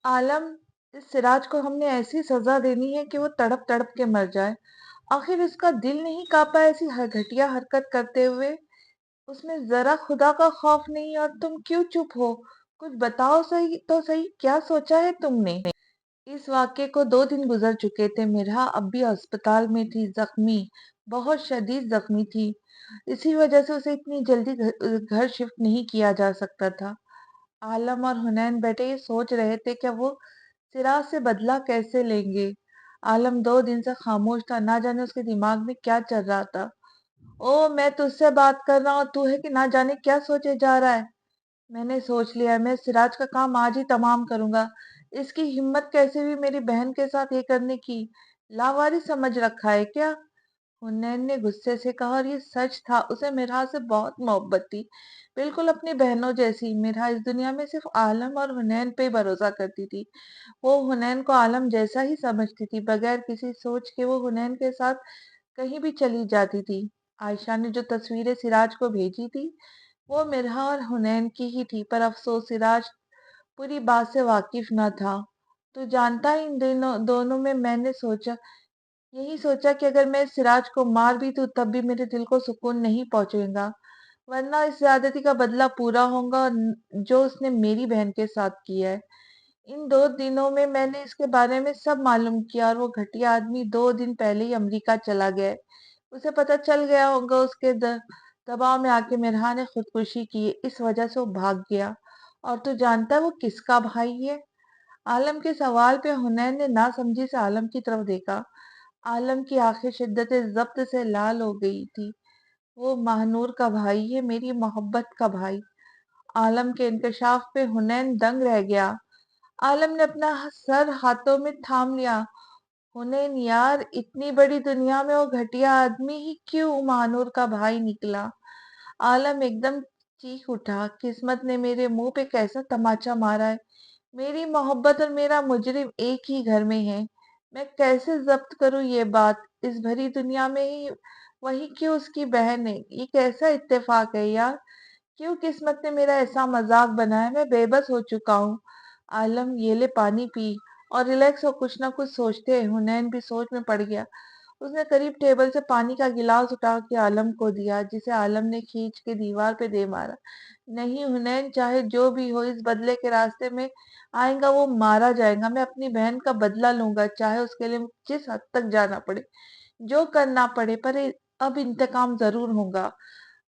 आलम, इस सिराज को हमने ऐसी सजा देनी है कि वो तड़प तड़प के मर जाए। आखिर उसका दिल नहीं कांपा ऐसी घटिया हरकत करते हुए। उसमें जरा खुदा का खौफ नहीं और तुम क्यों चुप हो? कुछ बताओ सही तो सही, क्या सोचा है तुमने? इस वाक्य को 2 दिन गुजर चुके थे। मिरहा अब भी अस्पताल में थी, जख्मी, बहुत शदीद जख्मी थी। इसी वजह से उसे इतनी जल्दी घर शिफ्ट नहीं किया जा सकता था। आलम और हुनैन बैठे ये सोच रहे थे कि वो सिराज से बदला कैसे लेंगे। आलम 2 दिन से खामोश था, ना जाने उसके दिमाग में क्या चल रहा था। ओ, मैं तुझसे बात कर रहा हूँ, तू है कि ना जाने क्या सोचे जा रहा है। मैंने सोच लिया है, मैं सिराज का काम आज ही तमाम करूंगा। इसकी हिम्मत कैसे हुई मेरी बहन के साथ ये करने की? लावारिस समझ रखा है क्या? हुनैन ने गुस्से से कहा, और ये सच था, उसे मिरहा से बहुत मोहब्बत थी, बिल्कुल अपनी बहनों जैसी। मिरहा इस दुनिया में सिर्फ आलम और हुनैन पे भरोसा करती थी। वो हुनैन को आलम जैसा ही समझती थी, बगैर किसी सोच के वो हुनैन के साथ कहीं भी चली जाती थी। आयशा ने जो तस्वीरें सिराज को भेजी थी वो मिरहा और हुनैन की ही थी, पर अफसोस सिराज पूरी बात से वाकिफ न था। तो जानता है, इन दिनों दोनों में मैंने सोचा, यही सोचा कि अगर मैं सिराज को मार भी दूं तब भी मेरे दिल को सुकून नहीं पहुंचेगा, वरना इस ज्यादती का बदला पूरा होगा जो उसने मेरी बहन के साथ किया है। इन 2 दिनों में मैंने इसके बारे में सब मालूम किया, और वो घटिया आदमी 2 दिन पहले ही अमेरिका चला गया है। उसे पता चल गया होगा, उसके दबाव में आके मिरहा ने खुदकुशी की, इस वजह से वो भाग गया। और तू जानता है वो किसका भाई है? आलम के सवाल पे हुनैन ने नासमझी से आलम की तरफ देखा। आलम की आंखें शिद्दत जब्त से लाल हो गई थी। वो महानूर का भाई है, मेरी मोहब्बत का भाई। आलम के इंकशाफ पे हुनैन दंग रह गया। आलम ने अपना सर हाथों में थाम लिया। हुनैन यार, इतनी बड़ी दुनिया में वो घटिया आदमी ही क्यों महानूर का भाई निकला? आलम एकदम चीख उठा, किस्मत ने मेरे मुंह पे कैसा तमाचा मारा है। मेरी मोहब्बत और मेरा मुजरिम एक ही घर में है। मैं कैसे जब्त करूं ये बात? इस भरी दुनिया में ही वही क्यों उसकी बहन है? ये कैसा इत्तेफाक है यार? क्यों किस्मत ने मेरा ऐसा मजाक बनाया? मैं बेबस हो चुका हूँ। आलम, ये ले पानी पी और रिलैक्स हो। कुछ ना कुछ सोचते हैं। हुनैन भी सोच में पड़ गया। उसने करीब टेबल से पानी का गिलास उठा के आलम को दिया, जिसे आलम ने खींच के दीवार पे दे मारा। नहीं हुनैन, चाहे जो भी हो, इस बदले के रास्ते में आएगा वो मारा जाएगा। मैं अपनी बहन का बदला लूंगा, चाहे उसके लिए जिस हद तक जाना पड़े, जो करना पड़े, पर अब इंतकाम जरूर होगा।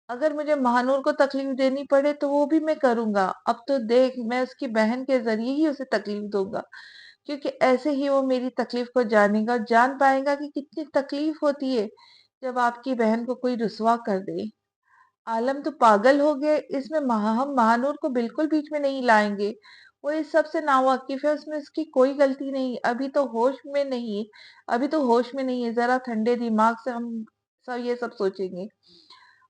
अगर मुझे महानूर को तकलीफ देनी पड़े तो वो भी मैं करूंगा। अब तो देख, मैं उसकी बहन के जरिए ही उसे तकलीफ दूंगा, क्योंकि ऐसे ही वो मेरी तकलीफ को जानेगा और जान पाएगा कि कितनी तकलीफ होती है जब आपकी बहन को कोई रुसवा कर दे। आलम, तो पागल हो गए? इसमें हम महानूर को बिल्कुल बीच में नहीं लाएंगे। वो इस सब से नावाकिफ है, उसमें उसकी कोई गलती नहीं। अभी तो होश में नहीं है। जरा ठंडे दिमाग से हम सब ये सब सोचेंगे।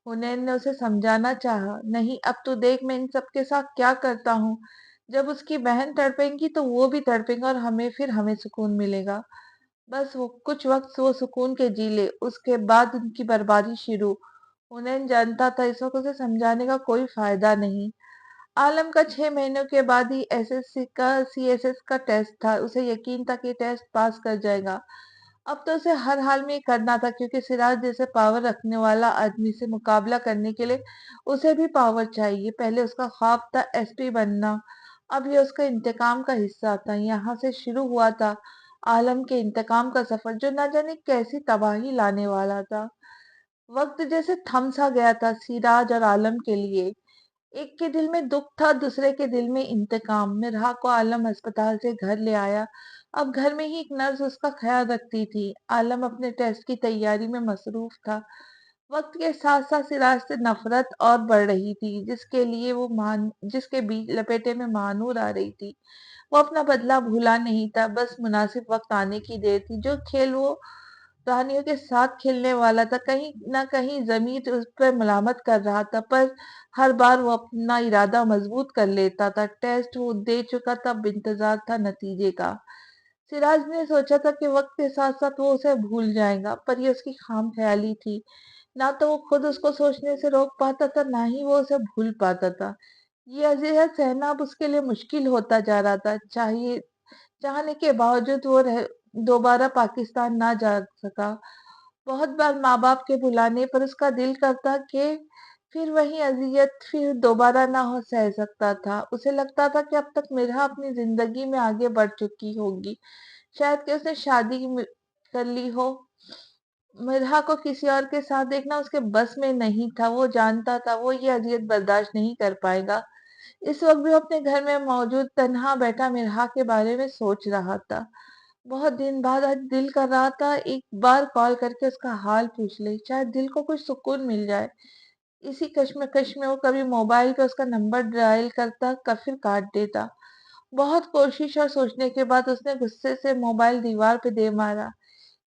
हुनैन ने उसे समझाना चाहा। नहीं, अब तो देख मैं इन सब के साथ क्या करता हूँ। जब उसकी बहन तड़पेंगी तो वो भी तड़पेंगे, और हमें सुकून मिलेगा। बस वो कुछ वक्त वो सुकून के जी ले, उसके बाद उनकी बर्बादी शुरू। हुनैन जानता था इस वक्त उसे समझाने का कोई फायदा नहीं। आलम का 6 महीनों के बाद ही एसएससी का सीएसएस का टेस्ट था। उसे यकीन था कि टेस्ट पास कर जाएगा। अब तो उसे हर हाल में ये करना था, क्योंकि सिराज जैसे पावर रखने वाला आदमी से मुकाबला करने के लिए उसे भी पावर चाहिए। पहले उसका ख्वाब था एसपी बनना, अब ये उसका इंतकाम का हिस्सा था। यहाँ से शुरू हुआ था आलम के इंतकाम का सफर, जो न जाने कैसी तबाही लाने वाला था। वक्त जैसे थम सा गया था सिराज और आलम के लिए। एक के दिल में दुख था, दूसरे के दिल में इंतकाम। मिरहा को आलम अस्पताल से घर ले आया। अब घर में ही एक नर्स उसका ख्याल रखती थी। आलम अपने टेस्ट की तैयारी में मसरूफ था। वक्त के साथ साथ सिराज से नफरत और बढ़ रही थी, जिसके बीच लपेटे में महानूर आ रही थी। वो अपना बदला भूला नहीं था, बस मुनासिब वक्त आने की देर थी। जो खेल वो रानियों के साथ खेलने वाला था, कहीं ना कहीं जमीर उस पर मलामत कर रहा था, पर हर बार वो अपना इरादा मजबूत कर लेता था। टेस्ट वो दे चुका था, अब इंतजार था नतीजे का। सिराज ने सोचा था कि वक्त के साथ साथ वो उसे भूल जाएगा, पर ये उसकी खाम ख्याली थी। ना तो वो खुद उसको सोचने से रोक पाता था, ना ही वो उसे भूल पाता था। ये अज़ियत सहना अब उसके लिए मुश्किल होता जा रहा था। चाहिए चाहने के बावजूद वो दोबारा पाकिस्तान ना जा सका। बहुत बार माँ-बाप के बुलाने पर उसका दिल करता कि फिर वही अज़ियत फिर दोबारा ना हो सह सकता था। उसे लगता था कि अब तक मिराह अपनी ज़िंदगी में आगे बढ़ चुकी होगी। शायद कि उसने शादी कर ली हो। मिराह को किसी और के साथ देखना उसके बस में नहीं था। वो जानता था वो ये अज़ियत बर्दाश्त नहीं कर पाएगा। इस वक़्त भी वो अपने घर में मौजूद तन्हा बैठा मिराह के बारे में सोच रहा था। बहुत दिन बाद आज दिल कर रहा था एक बार कॉल करके उसका हाल पूछ ले, शायद दिल को कुछ सुकून मिल जाए। इसी कश्मकश में वो कभी मोबाइल पे उसका नंबर डायल करता, फिर काट देता। बहुत कोशिश और सोचने के बाद उसने गुस्से से मोबाइल दीवार पे दे मारा।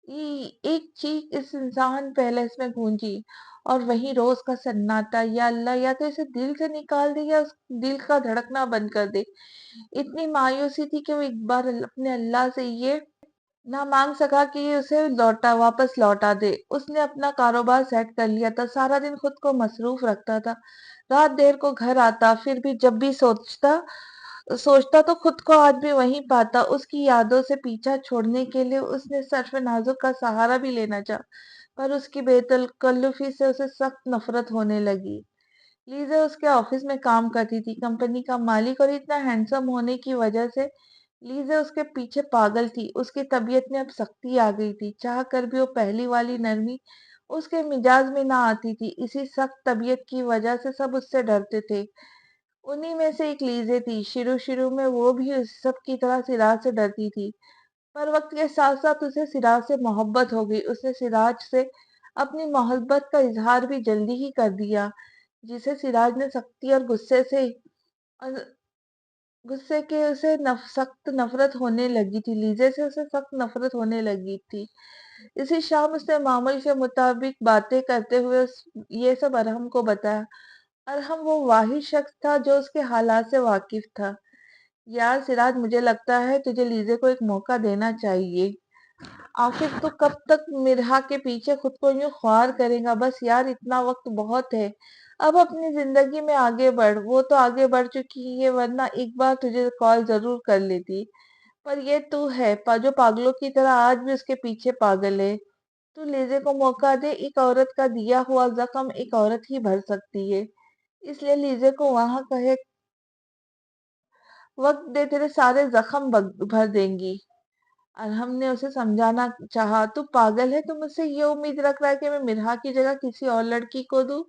एक चीख इस इंसान पहले में गूंजी और वही रोज का सन्नाटा, या अल्लाह या तो इसे दिल से निकाल दे या उस दिल का धड़कना बंद कर दे। इतनी मायूसी थी कि वो एक बार अपने अल्लाह से ये ना मांग सका कि उसे वापस लौटा दे। उसने अपना कारोबार सेट कर लिया था, सारा दिन खुद को मसरूफ रखता था। रात देर को घर आता, फिर भी जब भी सोचता सोचता तो खुद को आज भी वहीं पाता। उसकी यादों से पीछा छोड़ने के लिए उसने सर्फ नाजुक का सहारा भी लेना चाहा, पर उसकी बेतकल्लुफी से उसे सख्त नफरत होने लगी। लीजा उसके ऑफिस में काम करती थी, कंपनी का मालिक, और इतना हैंडसम होने की वजह से लीजा उसके पीछे पागल थी। उसकी तबीयत में अब सख्ती आ गई थी, चाह कर भी वो पहली वाली नरमी उसके मिजाज में ना आती थी। इसी सख्त तबीयत की वजह से सब उससे डरते थे। उन्हीं में से एक लीजे थी। शुरू शुरू में वो भी उस सब की तरह सिराज से डरती थी, पर वक्त के साथ साथ उसे सिराज से मोहब्बत हो गई। उसने सिराज से अपनी मोहब्बत का इजहार भी जल्दी ही कर दिया, जिसे सिराज ने सख्ती और गुस्से के उसे सख्त नफरत होने लगी थी। लीजे से उसे सख्त नफरत होने लगी थी। इसी शाम उसने मामूल के मुताबिक बातें करते हुए ये सब अरहम को बताया। अरहम वो वाहिद शख्स था जो उसके हालात से वाकिफ था। यार सिराज, मुझे लगता है तुझे लीजे को एक मौका देना चाहिए। आखिर तो कब तक मिरहा के पीछे खुद को यूं ख्वार करेगा? बस यार, इतना वक्त बहुत है। अब अपनी जिंदगी में आगे बढ़। वो तो आगे बढ़ चुकी है, वरना एक बार तुझे कॉल जरूर कर लेती। पर ये तू है जो पागलों की तरह आज भी उसके पीछे पागल है। तू लीजे को मौका दे। एक औरत का दिया हुआ जख्म एक औरत ही भर सकती है। इसलिए लीजे को वहां कहे, वक्त दे, तेरे सारे जख्म भर देंगी। और हमने उसे समझाना चाहा, तू पागल है? तू मुझसे ये उम्मीद रख रहा है कि मैं मिरहा की जगह किसी और लड़की को दूं?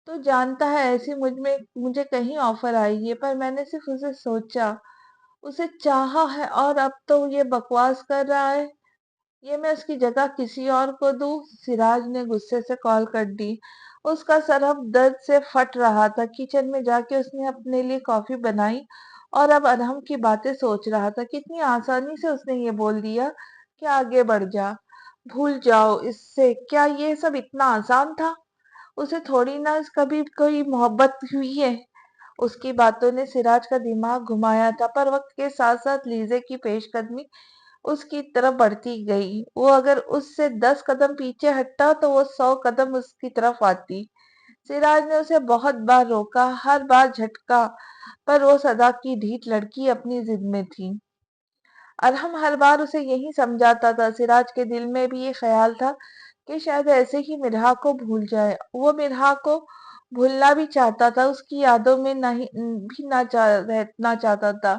तो जानता है ऐसी मुझे कहीं ऑफर आई है, पर मैंने सिर्फ उसे सोचा, उसे चाहा है, और अब तो ये बकवास कर रहा है ये मैं उसकी जगह किसी और को दूं। सिराज ने गुस्से से कॉल कर दी। उसका सर अब दर्द से फट रहा था। किचन में जाके उसने अपने लिए कॉफी बनाई और अब अरहम की बातें सोच रहा था। कितनी आसानी से उसने ये बोल दिया कि आगे बढ़ जा, भूल जाओ इससे। क्या ये सब इतना आसान था? उसे थोड़ी ना कभी कोई मोहब्बत हुई है। उसकी बातों ने सिराज का दिमाग घुमाया था, पर वक्त के साथ साथ लीजे की पेशकदमी उसकी तरफ बढ़ती गई। वो अगर उससे 10 कदम पीछे हटता तो वो 100 कदम उसकी तरफ आती। सिराज ने उसे बहुत बार रोका, हर बार झटका, पर वो सदा की ढीठ लड़की अपनी जिद में थी। अरहम हर बार उसे यही समझाता था। सिराज के दिल में भी ये ख्याल था कि शायद ऐसे ही मिरहा को भूल जाए। वो मिरहा को भूलना भी चाहता था, उसकी यादों में नहीं भी रहना चाहता था।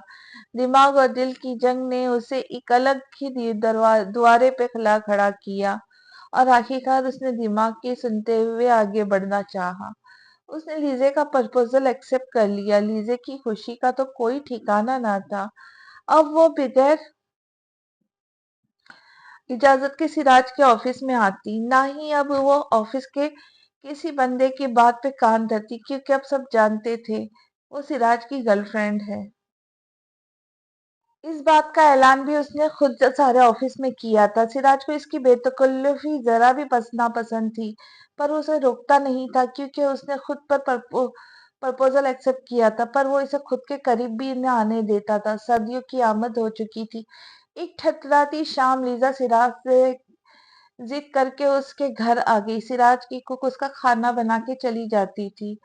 दिमाग और दिल की जंग ने उसे एक अलग ही द्वारे पे खड़ा किया, और आखिरकार उसने दिमाग की सुनते हुए आगे बढ़ना चाहा। उसने लीजे का प्रपोजल एक्सेप्ट कर लिया। लीजे की खुशी का तो कोई ठिकाना ना था। अब वो बगैर इजाजत के सिराज के ऑफिस में आती, ना ही अब वो ऑफिस के किसी बंदे की बात पे कान धरती, क्योंकि अब सब जानते थे वो सिराज की गर्लफ्रेंड है। इस बात का ऐलान भी उसने खुद सारे ऑफिस में किया था। सिराज को इसकी बेतकल्लुफी जरा भी नापसंद थी, पर उसे रोकता नहीं था, क्योंकि उसने खुद पर प्रपोजल एक्सेप्ट किया था। पर वो इसे खुद के करीब भी न आने देता था। सर्दियों की आमद हो चुकी थी। एक ठठराती शाम लीजा सिराज से जिद करके उसके घर आ गई। सिराज की कुक उसका खाना बना के चली जाती थी।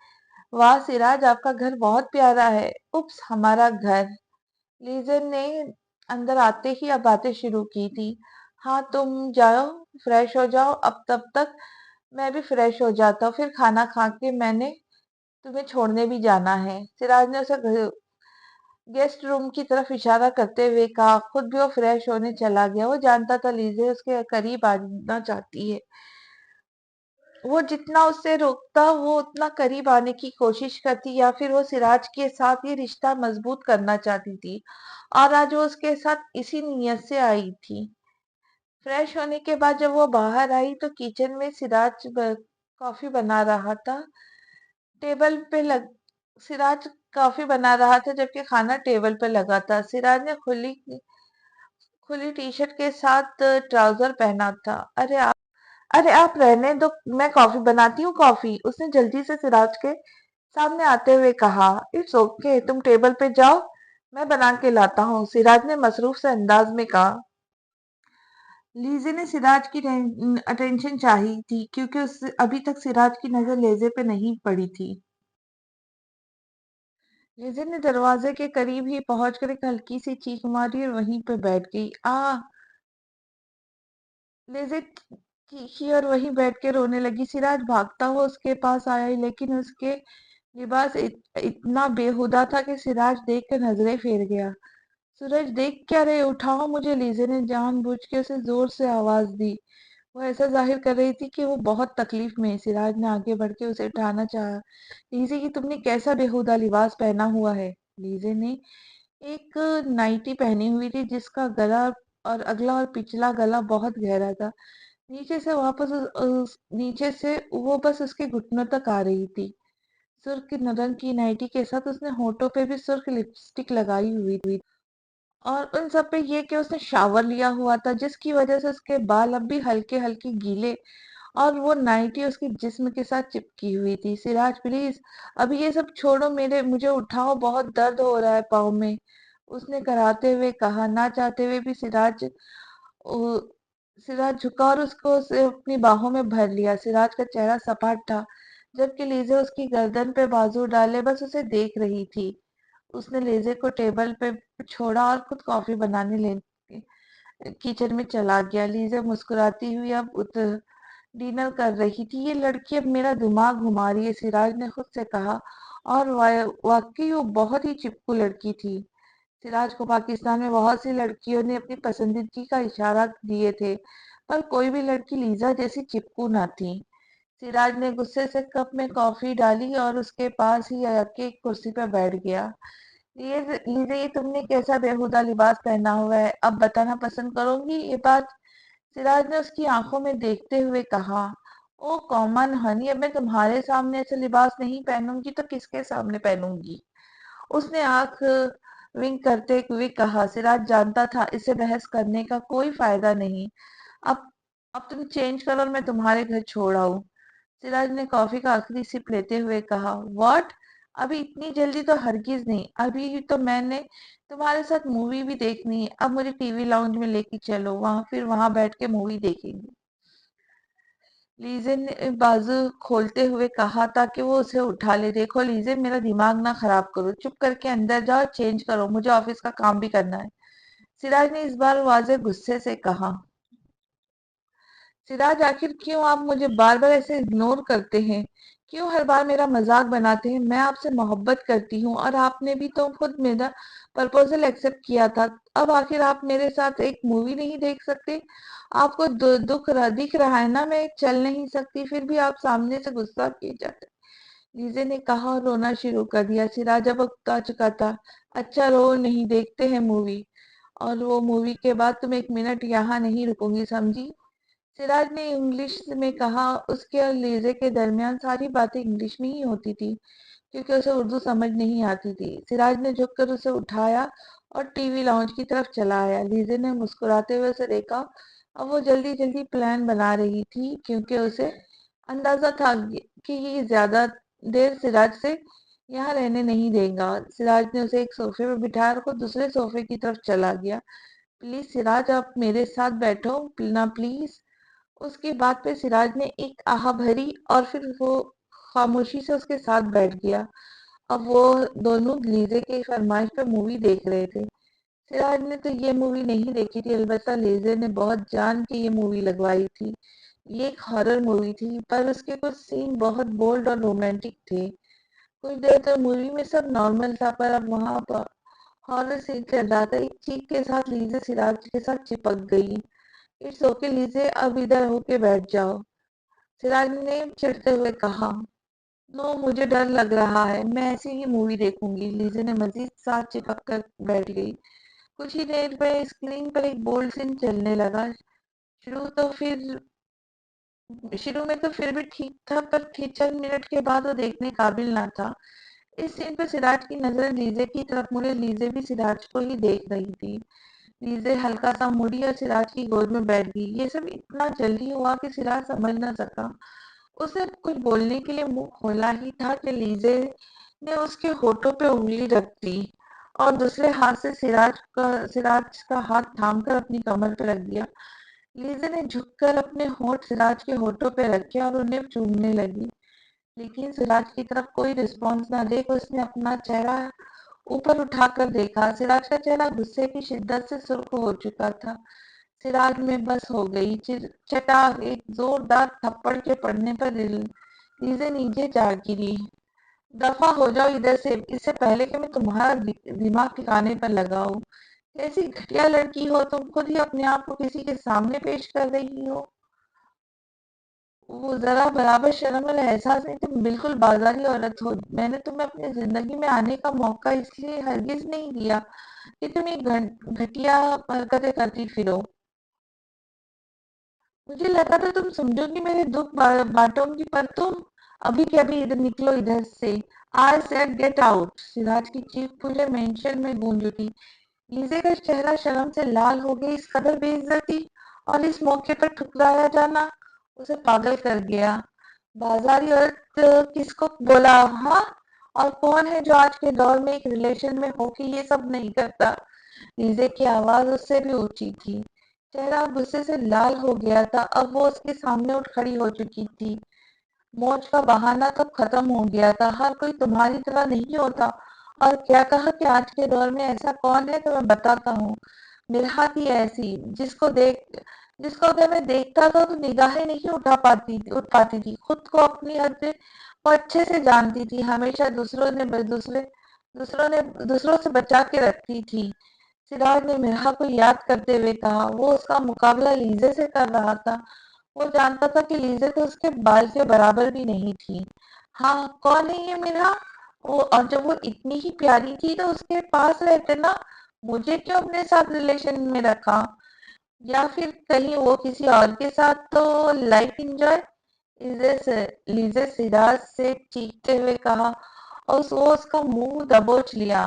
वाह सिराज, आपका घर बहुत प्यारा है। उप्स, हमारा घर। लीजन ने अंदर आते ही अब बातें शुरू की थी। हाँ, तुम जाओ, फ्रेश हो जाओ, अब तब तक मैं भी फ्रेश हो जाता हूँ, फिर खाना खा के मैंने तुम्हें छोड़ने भी जाना है। सिराज ने उसे गेस्ट रूम की तरफ इशारा करते हुए कहा। खुद भी वो फ्रेश होने चला गया। वो जानता था लीजे उसके करीब आना चाहती है। वो जितना उससे रोकता वो उतना करीब आने की कोशिश करती, या फिर वो सिराज के साथ ये रिश्ता मजबूत करना चाहती थी। और आज वो उसके साथ इसी नीयत से आई थी। फ्रेश होने के बाद जब वो बाहर आई तो किचन में कॉफी बना रहा था। टेबल पे लग सिराज कॉफी बना रहा था जबकि खाना टेबल पे लगा था। सिराज ने खुली खुली टी शर्ट के साथ ट्राउजर पहना था। अरे आप रहने दो, मैं कॉफी बनाती हूँ। कॉफी, उसने जल्दी से सिराज के सामने आते हुए कहा। इट्स ओके, तुम टेबल पे जाओ, मैं बना के लाता हूँ, सिराज ने मसरूफ से अंदाज में कहा। लीजे ने सिराज की अटेंशन चाही थी क्योंकि उस अभी तक सिराज की नजर लेजे पे नहीं पड़ी थी। लीजे ने दरवाजे के करीब ही पहुंचकर एक हल्की सी चीख मारी और वहीं पे बैठ गई। लेजे चीखी और वहीं बैठ के रोने लगी। सिराज भागता हुआ उसके पास आया लेकिन उसके लिबास इतना बेहुदा था कि सिराज देख कर नजरें फेर गया। सूरज, देख क्या रहे, उठाओ मुझे, लीजे ने जानबूझ के उसे जोर से आवाज दी। वो ऐसा जाहिर कर रही थी कि वो बहुत तकलीफ में है। सिराज ने आगे बढ़ के उसे उठाना चाहा। लीजे की तुमने कैसा बेहुदा लिबास पहना हुआ है। लीजे ने एक नाइटी पहनी हुई थी जिसका गला और अगला और पिछला गला बहुत गहरा था। नीचे से वो बस उसके घुटनों तक आ रही थी। सुर्ख रंग की नाइटी के साथ उसने होठों पे भी सुर्ख लिपस्टिक लगाई हुई थी। और उन सब पे ये कि उसने शावर लिया हुआ था जिसकी वजह से उसके बाल अब भी हल्के हल्के गीले और वो नाइटी उसके जिस्म के साथ चिपकी हुई थी। सिराज, प्लीज अभी ये सब छोड़ो, मेरे मुझे उठाओ, बहुत दर्द हो रहा है पाँव में, उसने कराते हुए कहा। ना चाहते हुए भी उ- सिराज झुका और उसको उसे अपनी बाहों में भर लिया। सिराज का चेहरा सपाट था जबकि लीजे उसकी गर्दन पे बाजू डाले बस उसे देख रही थी। उसने लेजे को टेबल पे छोड़ा और खुद कॉफी बनाने ले किचन में चला गया। लीजा मुस्कुराती हुई अब डिनर कर रही थी। ये लड़की अब मेरा दिमाग घुमा रही है, सिराज ने खुद से कहा। और वाकई वो बहुत ही चिपकू लड़की थी। सिराज को पाकिस्तान में बहुत सी लड़कियों ने अपनी पसंदीदगी का इशारा दिए थे, पर कोई भी लड़की लीजा जैसी चिपकू ना थी। सिराज ने गुस्से से कप में कॉफी डाली और उसके पास ही आके एक कुर्सी पर बैठ गया। ये तुमने कैसा बेहुदा लिबास पहना हुआ है, अब बताना पसंद करोगी ये बात, सिराज ने उसकी आंखों में देखते हुए कहा। ओ कॉमन हनी, अब मैं तुम्हारे सामने ऐसे लिबास नहीं पहनूंगी तो किसके सामने पहनूंगी, उसने आंख विंक करते हुए कहा। सिराज जानता था इसे बहस करने का कोई फायदा नहीं। अब अब तुम चेंज करो और मैं तुम्हारे घर छोड़ आऊं, सिराज ने कॉफी का आखिरी सिप लेते हुए कहा। व्हाट, अभी इतनी जल्दी तो हरगिज नहीं, अभी तो मैंने तुम्हारे साथ मूवी भी देखनी है। अब मुझे टीवी लाउंज में लेके चलो, वहां बैठ के मूवी देखेंगे, लीजे ने बाजू खोलते हुए कहा ताकि वो उसे उठा ले। देखो लीजे, मेरा दिमाग ना खराब करो, चुप करके अंदर जाओ, चेंज करो, मुझे ऑफिस का काम भी करना है, सिराज ने इस बार वाजे गुस्से से कहा। सिराज, आखिर क्यों आप मुझे बार बार ऐसे इग्नोर करते हैं, क्यों हर बार मेरा मजाक बनाते हैं, मैं आपसे मोहब्बत करती हूँ और आपने भी तो खुद मेरा प्रपोजल एक्सेप्ट किया था। अब आखिर आप मेरे साथ एक मूवी नहीं देख सकते, आपको दिख रहा है ना मैं चल नहीं सकती, फिर भी आप सामने से गुस्सा किए जाते, लीजे ने कहा और रोना शुरू कर दिया। सिराज अब उकता चुका था। अच्छा रो, नहीं देखते हैं मूवी, और वो मूवी के बाद तुम एक मिनट यहाँ नहीं रुकूंगी, समझी, सिराज ने इंग्लिश में कहा। उसके और लीजे के दरमियान सारी बातें इंग्लिश में ही होती थी क्योंकि उसे उर्दू समझ नहीं आती थी। सिराज ने झुककर उसे उठाया और टीवी लाउंज की तरफ चला आया। लीजे ने मुस्कुराते हुए उसे देखा। अब वो जल्दी जल्दी प्लान बना रही थी क्योंकि उसे अंदाजा था कि ये ज्यादा देर सिराज से यहाँ रहने नहीं देगा। सिराज ने उसे एक सोफे पर बिठाया और खुद दूसरे सोफे की तरफ चला गया। प्लीज सिराज, आप मेरे साथ बैठो ना प्लीज, उसकी बात पे सिराज ने एक आह भरी और फिर वो खामोशी से उसके साथ बैठ गया। अब वो दोनों लीजे की फरमाइश पे मूवी देख रहे थे। सिराज ने तो ये मूवी नहीं देखी थी, अलबत्ता लेज़र ने बहुत जान के ये मूवी लगवाई थी। ये एक हॉरर मूवी थी, पर उसके कुछ सीन बहुत बोल्ड और रोमांटिक थे। कुछ देर तक मूवी में सब नॉर्मल था, पर अब वहाँ पर हॉरर सीन चल रहा था। एक चीख के साथ लीज़ा सिराज के साथ चिपक गई। इट्स ओके लीज़े, अब इधर होके बैठ जाओ, सिराज ने चिढ़ते हुए कहा। नो, मुझे डर लग रहा है, मैं ऐसी ही मूवी देखूंगी, लीज़ा ने मजीद साथ चिपक कर बैठ गई। कुछ ही देर में स्क्रीन पर एक बोल्ड सीन चलने लगा। शुरू तो फिर शुरू में तो फिर भी ठीक था, पर चंद मिनट के बाद वो देखने काबिल ना था। इस सीन पर सिराज की नजर लीजे की तरफ मुड़े, लीजे भी सिराज को ही देख रही थी। लीजे हल्का सा मुड़ी और सिराज की गोद में बैठ गई। ये सब इतना जल्दी हुआ कि सिराज समझ ना सका। उसने कुछ बोलने के लिए मुंह खोला ही था कि लीजे ने उसके होठों पे उंगली रख दी और दूसरे हाथ से सिराज का हाथ थामकर अपनी कमर पर रख दिया। लीजा ने झुककर अपने होठ सिराज के होठों पे रखे और उन्हें चूमने लगी, लेकिन सिराज की तरफ कोई रिस्पॉन्स न देकर उसने अपना चेहरा ऊपर उठाकर देखा। सिराज का चेहरा गुस्से की शिद्दत से सुर्ख हो चुका था। सिराज में बस हो गई। चटाक एक जोरदार थप्पड़ के पड़ने पर लीजे नीचे जा गिरी। दफा हो जाओ इधर से, इससे पहले कि मैं तुम्हारा दिमाग ठिकाने पर लगाऊं। कैसी घटिया लड़की हो तुम, खुद ही अपने आप को किसी के सामने पेश कर रही हो। वो जरा बराबर शर्म और एहसास नहीं, तुम बिल्कुल बाजारी औरत हो। मैंने तुम्हें अपनी जिंदगी में आने का मौका इसलिए हरगिज नहीं दिया कि तुम ये घटिया हरकतें करती फिरो। मुझे लगा था तुम समझोगी, मेरे दुख बांटोगी, पर तुम अभी के अभी इधर निकलो इधर से। I said get out. Siraj की चीख पूरे मेंशन में गूंज उठी। लीजे का चेहरा शर्म से लाल हो गई। इस कदर बेइज्जती और इस मौके पर ठुकराया जाना उसे पागल कर गया। बाजारी औरत किसको बोला, हाँ? और कौन है जो आज के दौर में एक रिलेशन में होके ये सब नहीं करता? लीजे की आवाज उससे भी ऊंची थी। चेहरा गुस्से से लाल हो गया था। अब वो उसके सामने उठ खड़ी हो चुकी थी। मौज का बहाना कब खत्म हो गया था। हर कोई तुम्हारी तरह नहीं होता। और क्या कहा कि आज के दौर में ऐसा कौन है, तो मैं बताता हूँ। मिरहा थी ऐसी, जिसको अगर मैं देखता था तो निगाहें नहीं उठ पाती थी। खुद को अपनी हद को अच्छे से जानती थी। हमेशा दूसरों से बचा के रखती थी। सिराज ने मिरहा को याद करते हुए कहा। वो उसका मुकाबला लीजे से कर रहा था। वो जानता था कि लीजे तो उसके बाल के बराबर भी नहीं थी। हाँ, कौन है ये मिरहा? वो, और जब वो इतनी ही प्यारी थी तो उसके पास रहते ना। मुझे क्यों अपने साथ रिलेशन में रखा? या फिर कहीं वो किसी और के साथ तो लाइफ एंजॉय। लीजे सिराज से चीखते हुए कहा और वो उसका मुंह दबोच लिया।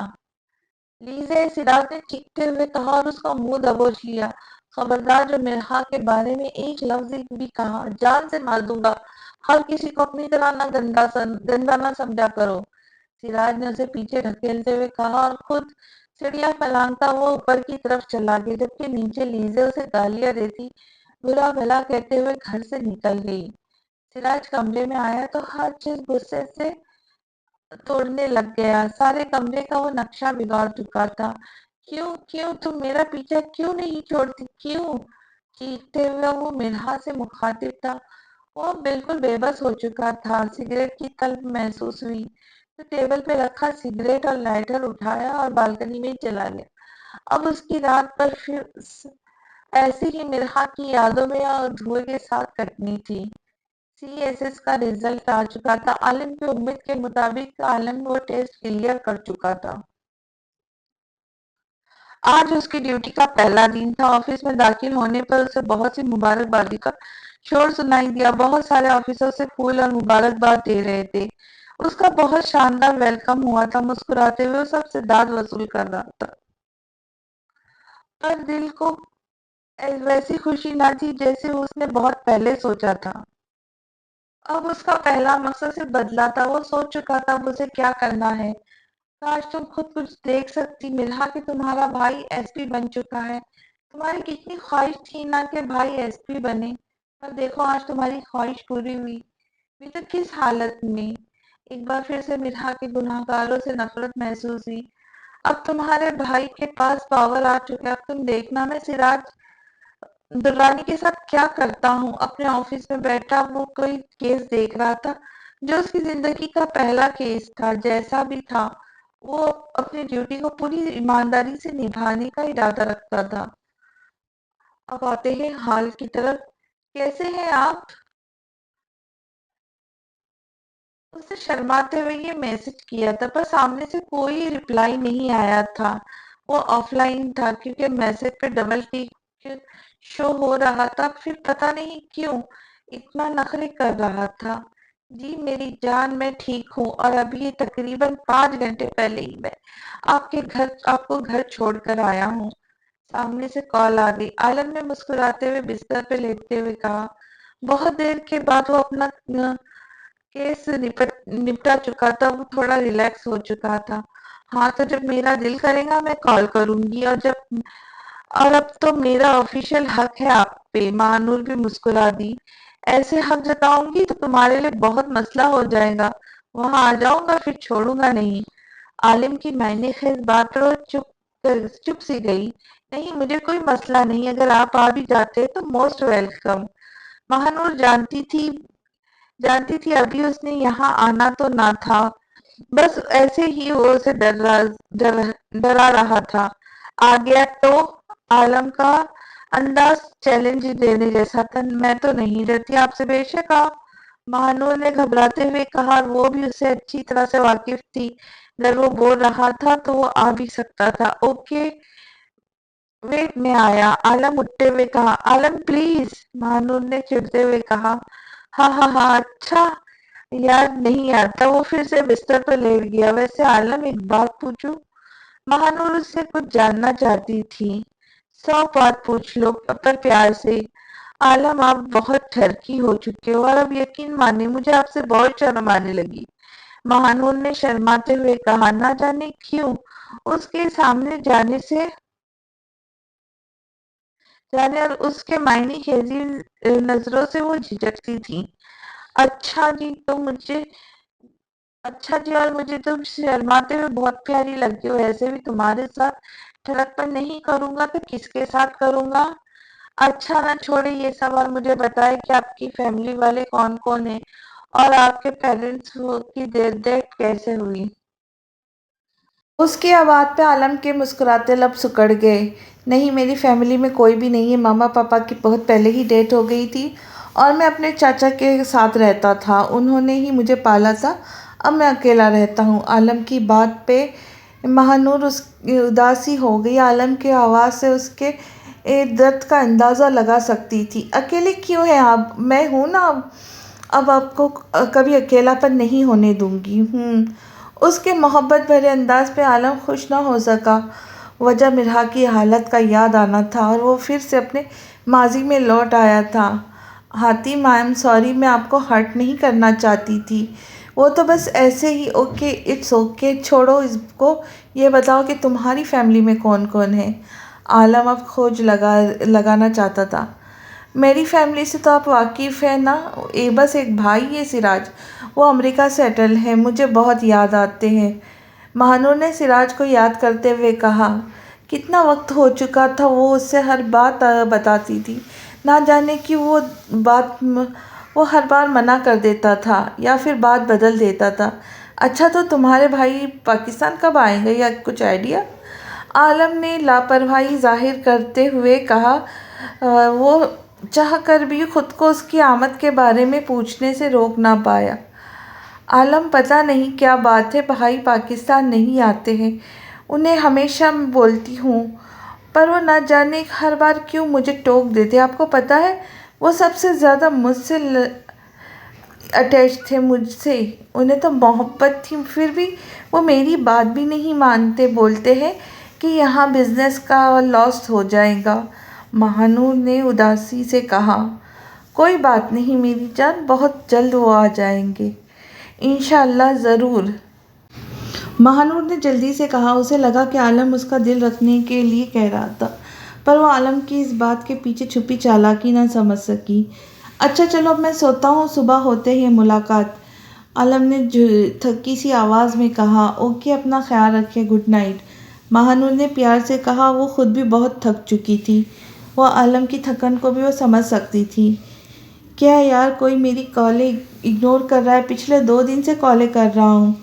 लीज़े सिराज ने चीखते हुए कहा और उसका मुंह दबोच लिया। खबरदार, जो मिरहा के बारे में एक लफ्ज भी कहा, जान से मार दूंगा। हर किसी को अपनी तरह ना गंदा ना समझा करो। सिराज ने उसे पीछे ढकेलते हुए कहा और खुद सीढ़ियां फैलांगता वो ऊपर की तरफ चला गया, जबकि नीचे लीजे उसे गालियां देती बुरा भला कहते हुए घर से निकल गई। सिराज कमरे में आया तो हर चीज गुस्से से तोड़ने लग गया। सारे कमरे का वो नक्शा बिगाड़ चुका था। क्यों क्यों तुम मेरा पीछा क्यों नहीं छोड़ती, क्यों? चीखते हुए वो मिनहा से मुखातिब था। वो बिल्कुल बेबस हो चुका था। सिगरेट की तलब महसूस हुई तो टेबल पे रखा सिगरेट और लाइटर उठाया और बालकनी में चला गया। अब उसकी रात पर फिर ऐसी ही मिरहा की यादों में और धुएं के साथ कटनी थी। सीएसएस का रिजल्ट आ चुका था। आलिम की उम्मीद के मुताबिक आलिम वो टेस्ट क्लियर कर चुका था। आज उसकी ड्यूटी का पहला दिन था। ऑफिस में दाखिल होने पर उसे बहुत सी मुबारकबादी का शोर सुनाई दिया। बहुत सारे ऑफिसर उसे फूल और मुबारकबाद दे रहे थे। उसका बहुत शानदार वेलकम हुआ था। मुस्कुराते हुए वो सबसे दाद वसूल कर रहा था, पर दिल को वैसी खुशी ना थी जैसे उसने बहुत पहले सोचा था। अब उसका पहला मकसद से बदला था। वो सोच चुका था अब उसे क्या करना है। काश तुम खुद कुछ देख सकती मिल्हा कि तुम्हारा भाई एसपी बन चुका है। तुम्हारी कितनी ख्वाहिश थी ना कि भाई एसपी बने, पर देखो आज तुम्हारी ख्वाहिश पूरी हुई। भी तो किस हालत में। एक बार फिर से मिल्हा के गुनाहगारों से नफरत महसूस हुई। अब तुम्हारे भाई के पास पावर आ चुका है, अब तुम देखना मैं सिराज दुर्रानी के साथ क्या करता हूँ। अपने ऑफिस में बैठा वो कोई केस देख रहा था जो उसकी जिंदगी का पहला केस था। जैसा भी था वो अपनी ड्यूटी को पूरी ईमानदारी से निभाने का इरादा रखता था। अब आते हैं हाल की तरफ। कैसे हैं आप? उसे शर्माते हुए ये मैसेज किया था पर सामने से कोई रिप्लाई नहीं आया था। वो ऑफलाइन था क्योंकि मैसेज पे डबल टिक शो हो रहा था। फिर पता नहीं क्यों इतना नखरे कर रहा था। जी मेरी जान, मैं ठीक हूँ और अभी तकरीबन 5 घंटे पहले ही मैं आपको घर छोड़कर आया हूँ। सामने से कॉल आ गई। आलम ने मुस्कुराते हुए बिस्तर पे लेटते हुए कहा। बहुत देर के बाद वो अपना केस निपटा चुका था। वो थोड़ा रिलैक्स हो चुका था। हाँ तो जब मेरा दिल करेगा मैं कॉल करूंगी। और अब तो मेरा ऑफिशियल हक है आप पे। महानूर भी मुस्कुरा दी। ऐसे हक जताऊंगी तो तुम्हारे लिए बहुत मसला हो जाएगा। वहां आ जाऊंगा फिर छोड़ूंगा नहीं। आलिम की मायने खैर बात तो चुप सी गई। नहीं मुझे कोई मसला नहीं, अगर आप आ भी जाते तो मोस्ट वेलकम। महानूर जानती थी अभी उसने यहाँ आना तो ना था। बस ऐसे ही वो उसे डरा रहा था। आ गया तो? आलम का अंदाज चैलेंज देने जैसा था। मैं तो नहीं डरती आपसे, बेशक आप। महानूर ने घबराते हुए कहा। वो भी उससे अच्छी तरह से वाकिफ थी। अगर वो बोल रहा था तो वो आ भी सकता था। ओके वेट में आया। आलम उठते हुए कहा। आलम प्लीज, महानूर ने चिढ़ते हुए कहा। हाँ हाँ हाँ अच्छा, याद नहीं आता। वो फिर से बिस्तर पर लेट गया। वैसे आलम एक बात पूछूं? महानूर उससे कुछ जानना चाहती थी। 100 बात पूछ लो पर प्यार से। आलम आप बहुत ठरकी हो चुके हो और अब यकीन माने मुझे आपसे बहुत शर्म आने लगी। महानूर ने शर्माते हुए कहा। ना जाने क्यों उसके सामने जाने और उसके मायने खेजी नजरों से वो झिझकती थी। अच्छा जी तो मुझे अच्छा जी, और मुझे तुम शर्माते हुए बहुत प्यारी लगती हो। ऐसे भी तुम्हारे साथ ठड़कपन नहीं करूंगा तो किसके साथ करूंगा? अच्छा ना छोड़े ये सब और मुझे बताए कि आपकी फैमिली वाले कौन कौन है और आपके पेरेंट्स की डेथ कैसे हुई? उसकी आवाज़ पे आलम के मुस्कुराते लब सिकुड़ गए। नहीं, मेरी फैमिली में कोई भी नहीं है। मामा पापा की बहुत पहले ही डेथ हो गई थी और मैं अपने चाचा के साथ रहता था। उन्होंने ही मुझे पाला था। अब मैं अकेला रहता हूँ। आलम की बात पे महानूर उस उदासी हो गई। आलम की आवाज़ से उसके दर्द का अंदाज़ा लगा सकती थी। अकेले क्यों हैं आप? मैं हूँ ना। अब आपको कभी अकेलापन नहीं होने दूंगी। उसके मोहब्बत भरे अंदाज पे आलम खुश ना हो सका। वजह मिरहा की हालत का याद आना था और वो फिर से अपने माजी में लौट आया था। हातिम आई एम सॉरी, मैं आपको हर्ट नहीं करना चाहती थी। वो तो बस ऐसे ही। ओके इट्स ओके, छोड़ो इसको। ये बताओ कि तुम्हारी फैमिली में कौन कौन है? आलम अब खोज लगाना चाहता था। मेरी फैमिली से तो आप वाकिफ़ है ना। बस एक भाई है सिराज, वो अमेरिका सेटल है। मुझे बहुत याद आते हैं। महानूर ने सिराज को याद करते हुए कहा। कितना वक्त हो चुका था वो उससे हर बात बताती थी। ना जाने कि वो हर बार मना कर देता था या फिर बात बदल देता था। अच्छा तो तुम्हारे भाई पाकिस्तान कब आएंगे, या कुछ आइडिया? आलम ने लापरवाही जाहिर करते हुए कहा। वो चाह कर भी खुद को उसकी आमद के बारे में पूछने से रोक ना पाया। आलम पता नहीं क्या बात है, भाई पाकिस्तान नहीं आते हैं। उन्हें हमेशा मैं बोलती हूँ पर वो ना जाने हर बार क्यों मुझे टोक देते। आपको पता है वो सबसे ज़्यादा मुझसे अटैच थे मुझसे। उन्हें तो मोहब्बत थी, फिर भी वो मेरी बात भी नहीं मानते। बोलते हैं कि यहाँ बिजनेस का लॉस हो जाएगा। महानूर ने उदासी से कहा। कोई बात नहीं मेरी जान, बहुत जल्द वो आ जाएंगे इंशाअल्लाह ज़रूर। महानूर ने जल्दी से कहा। उसे लगा कि आलम उसका दिल रखने के लिए कह रहा था, पर वो आलम की इस बात के पीछे छुपी चालाकी ना समझ सकी। अच्छा चलो अब मैं सोता हूँ, सुबह होते ही मुलाकात। आलम ने थकी सी आवाज़ में कहा। ओके अपना ख्याल रखिए, गुड नाइट। महानूर ने प्यार से कहा। वो खुद भी बहुत थक चुकी थी। वो आलम की थकन को भी वो समझ सकती थी। क्या यार, कोई मेरी कॉलें इग्नोर कर रहा है। पिछले 2 दिन से कॉलें कर रहा हूँ।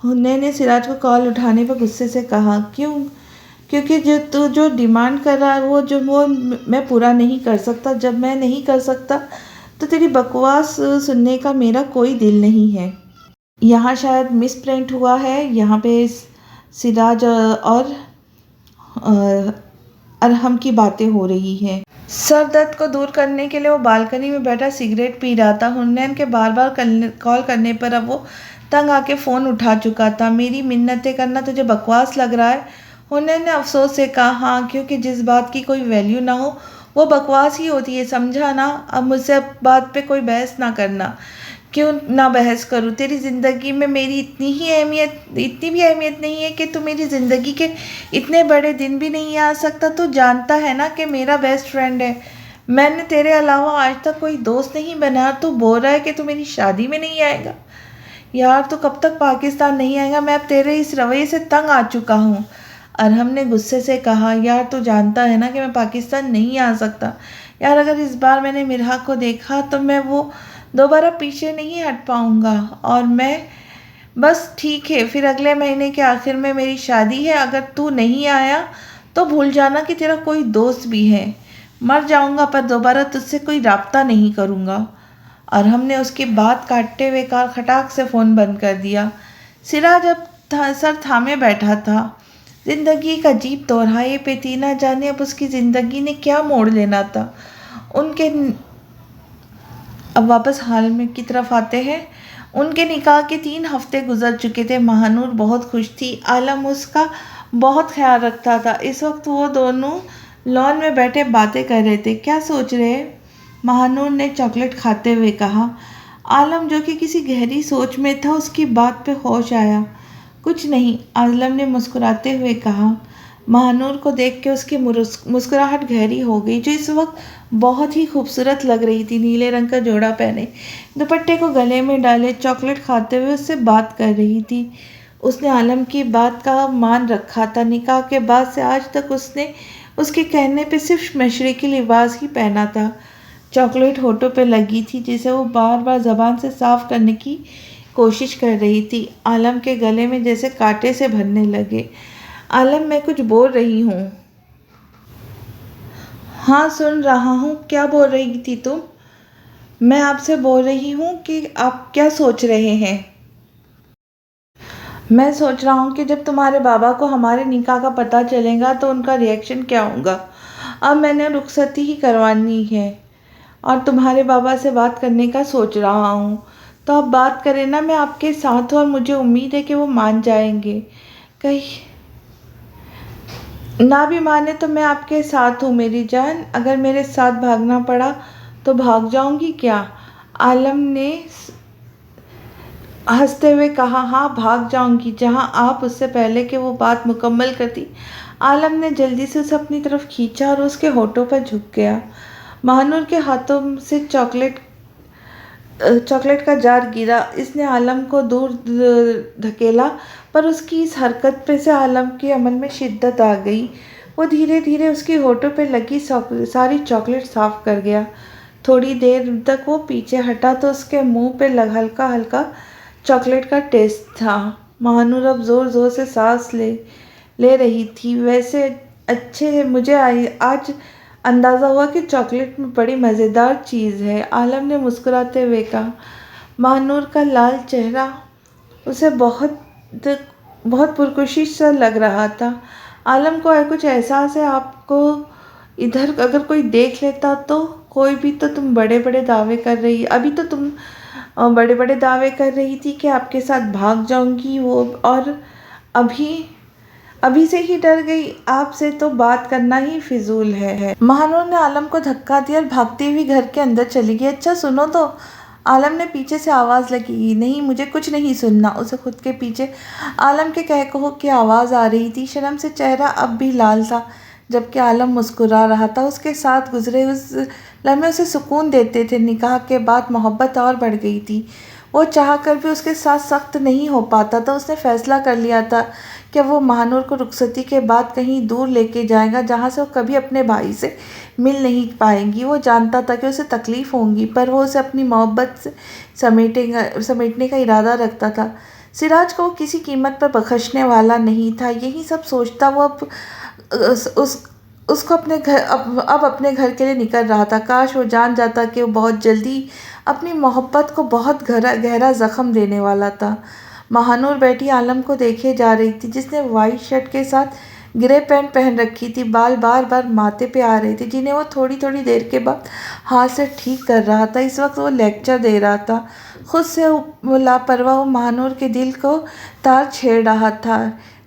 हुन्ने ने सिराज को कॉल उठाने पर गुस्से से कहा। क्यों? क्योंकि जो डिमांड कर रहा है वो मैं पूरा नहीं कर सकता। जब मैं नहीं कर सकता तो तेरी बकवास सुनने का मेरा कोई दिल नहीं है। यहाँ शायद मिस प्रिंट हुआ है। यहाँ पे सिराज और अरहम की बातें हो रही हैं। सर दर्द को दूर करने के लिए वो बालकनी में बैठा सिगरेट पी रहा था। हुन्नैन के बार बार कॉल करने पर अब वो तंग आके फ़ोन उठा चुका था। मेरी मिन्नतें करना तुझे बकवास लग रहा है? हुन्नैन ने अफसोस से कहा। हाँ, क्योंकि जिस बात की कोई वैल्यू ना हो वो बकवास ही होती है, समझा ना? अब मुझसे बात पे कोई बहस ना करना। क्यों ना बहस करूँ? तेरी ज़िंदगी में मेरी इतनी भी अहमियत नहीं है कि तू मेरी ज़िंदगी के इतने बड़े दिन भी नहीं आ सकता? तू जानता है ना कि मेरा बेस्ट फ्रेंड है। मैंने तेरे अलावा आज तक कोई दोस्त नहीं बनाया। तू बोल रहा है कि तू मेरी शादी में नहीं आएगा। यार, तू कब तक पाकिस्तान नहीं आएगा? मैं अब तेरे इस रवैये से तंग आ चुका हूँ। अरहम ने गुस्से से कहा। यार, तू जानता है ना कि मैं पाकिस्तान नहीं आ सकता। यार, अगर इस बार मैंने मिरहा को देखा तो मैं वो दोबारा पीछे नहीं हट पाऊँगा। और मैं बस ठीक है, फिर अगले महीने के आखिर में मेरी शादी है। अगर तू नहीं आया तो भूल जाना कि तेरा कोई दोस्त भी है। मर जाऊँगा पर दोबारा तुझसे कोई राब्ता नहीं करूँगा। अरहम ने उसकी बात काटते हुए कहा। खटाक से फ़ोन बंद कर दिया। सिराज अब सर थामे बैठा था। ज़िंदगी एक अजीब दोराहे पे थी। ना जाने अब उसकी ज़िंदगी ने क्या मोड़ लेना था। उनके अब वापस हाल में की तरफ आते हैं। उनके निकाह के 3 हफ्ते गुजर चुके थे। महानूर बहुत खुश थी। आलम उसका बहुत ख्याल रखता था। इस वक्त वो दोनों लॉन में बैठे बातें कर रहे थे। क्या सोच रहे हैं? महानूर ने चॉकलेट खाते हुए कहा। आलम, जो कि किसी गहरी सोच में था, उसकी बात पे होश आया। कुछ नहीं, आलम ने मुस्कुराते हुए कहा। महानूर को देख के उसकी मुस्कुराहट गहरी हो गई, जो इस वक्त बहुत ही खूबसूरत लग रही थी। नीले रंग का जोड़ा पहने, दुपट्टे को गले में डाले, चॉकलेट खाते हुए उससे बात कर रही थी। उसने आलम की बात का मान रखा था। निकाह के बाद से आज तक उसने उसके कहने पे सिर्फ मशरक़ी लिबास ही पहना था। चॉकलेट होठों पे लगी थी, जिसे वो बार बार ज़बान से साफ करने की कोशिश कर रही थी। आलम के गले में जैसे कांटे से भरने लगे। आलम, मैं कुछ बोल रही हूँ। हाँ, सुन रहा हूँ। क्या बोल रही थी तुम? मैं आपसे बोल रही हूँ कि आप क्या सोच रहे हैं। मैं सोच रहा हूँ कि जब तुम्हारे बाबा को हमारे निकाह का पता चलेगा तो उनका रिएक्शन क्या होगा। अब मैंने रुखसती ही करवानी है और तुम्हारे बाबा से बात करने का सोच रहा हूँ। तो आप बात करें ना, मैं आपके साथ हूँ और मुझे उम्मीद है कि वो मान जाएंगे। कहीं ना भी माने तो मैं आपके साथ हूँ मेरी जान। अगर मेरे साथ भागना पड़ा तो भाग जाऊंगी क्या? आलम ने हंसते हुए कहा। हाँ, भाग जाऊंगी जहाँ आप। उससे पहले कि वो बात मुकम्मल करती, आलम ने जल्दी से उसे अपनी तरफ खींचा और उसके होठों पर झुक गया। महानूर के हाथों से चॉकलेट का जार गिरा। इसने आलम को दूर धकेला, पर उसकी इस हरकत पे से आलम के अमन में शिद्दत आ गई। वो धीरे धीरे उसकी होठों पे लगी सारी चॉकलेट साफ कर गया। थोड़ी देर तक वो पीछे हटा तो उसके मुंह पे हल्का हल्का चॉकलेट का टेस्ट था। महानूर अब ज़ोर ज़ोर से सांस ले रही थी। वैसे अच्छे मुझे आज अंदाज़ा हुआ कि चॉकलेट में बड़ी मज़ेदार चीज़ है, आलम ने मुस्कुराते हुए कहा। महानूर का लाल चेहरा उसे बहुत बहुत पुरकशिश सा लग रहा था। आलम को कुछ एहसास है आपको इधर अगर कोई देख लेता तो? कोई भी तो तुम बड़े बड़े दावे कर रही, अभी तो तुम बड़े बड़े दावे कर रही थी कि आपके साथ भाग जाऊंगी वो, और अभी अभी से ही डर गई। आपसे तो बात करना ही फिजूल है। महानूर ने आलम को धक्का दिया और भागती हुई घर के अंदर चली गई। अच्छा सुनो तो, आलम ने पीछे से आवाज़ लगी। नहीं, मुझे कुछ नहीं सुनना। उसे खुद के पीछे आलम के कह कहो की आवाज़ आ रही थी। शर्म से चेहरा अब भी लाल था, जबकि आलम मुस्कुरा रहा था। उसके साथ गुजरे उस लम्हे उसे सुकून देते थे। निकाह के बाद मोहब्बत और बढ़ गई थी। वो चाह कर भी उसके साथ सख्त नहीं हो पाता था। उसने फैसला कर लिया था कि वो महानूर को रुखसती के बाद कहीं दूर लेके जाएगा जहाँ से वो कभी अपने भाई से मिल नहीं पाएंगी। वो जानता था कि उसे तकलीफ़ होंगी, पर वो उसे अपनी मोहब्बत से समेटने का इरादा रखता था। सिराज को वो किसी कीमत पर बख्शने वाला नहीं था। यही सब सोचता वो अब उस उसको अपने घर अब अपने घर के लिए निकल रहा था। काश वो जान जाता कि वो बहुत जल्दी अपनी मोहब्बत को बहुत गहरा गहरा ज़ख्म देने वाला था। महानूर बैठी आलम को देखे जा रही थी, जिसने वाइट शर्ट के साथ ग्रे पैंट पहन रखी थी। बाल बार बार माथे पे आ रहे थे, जिन्हें वो थोड़ी थोड़ी देर के बाद हाथ से ठीक कर रहा था। इस वक्त वो लेक्चर दे रहा था। खुद से वो लापरवाह वो महानूर के दिल को तार छेड़ रहा था।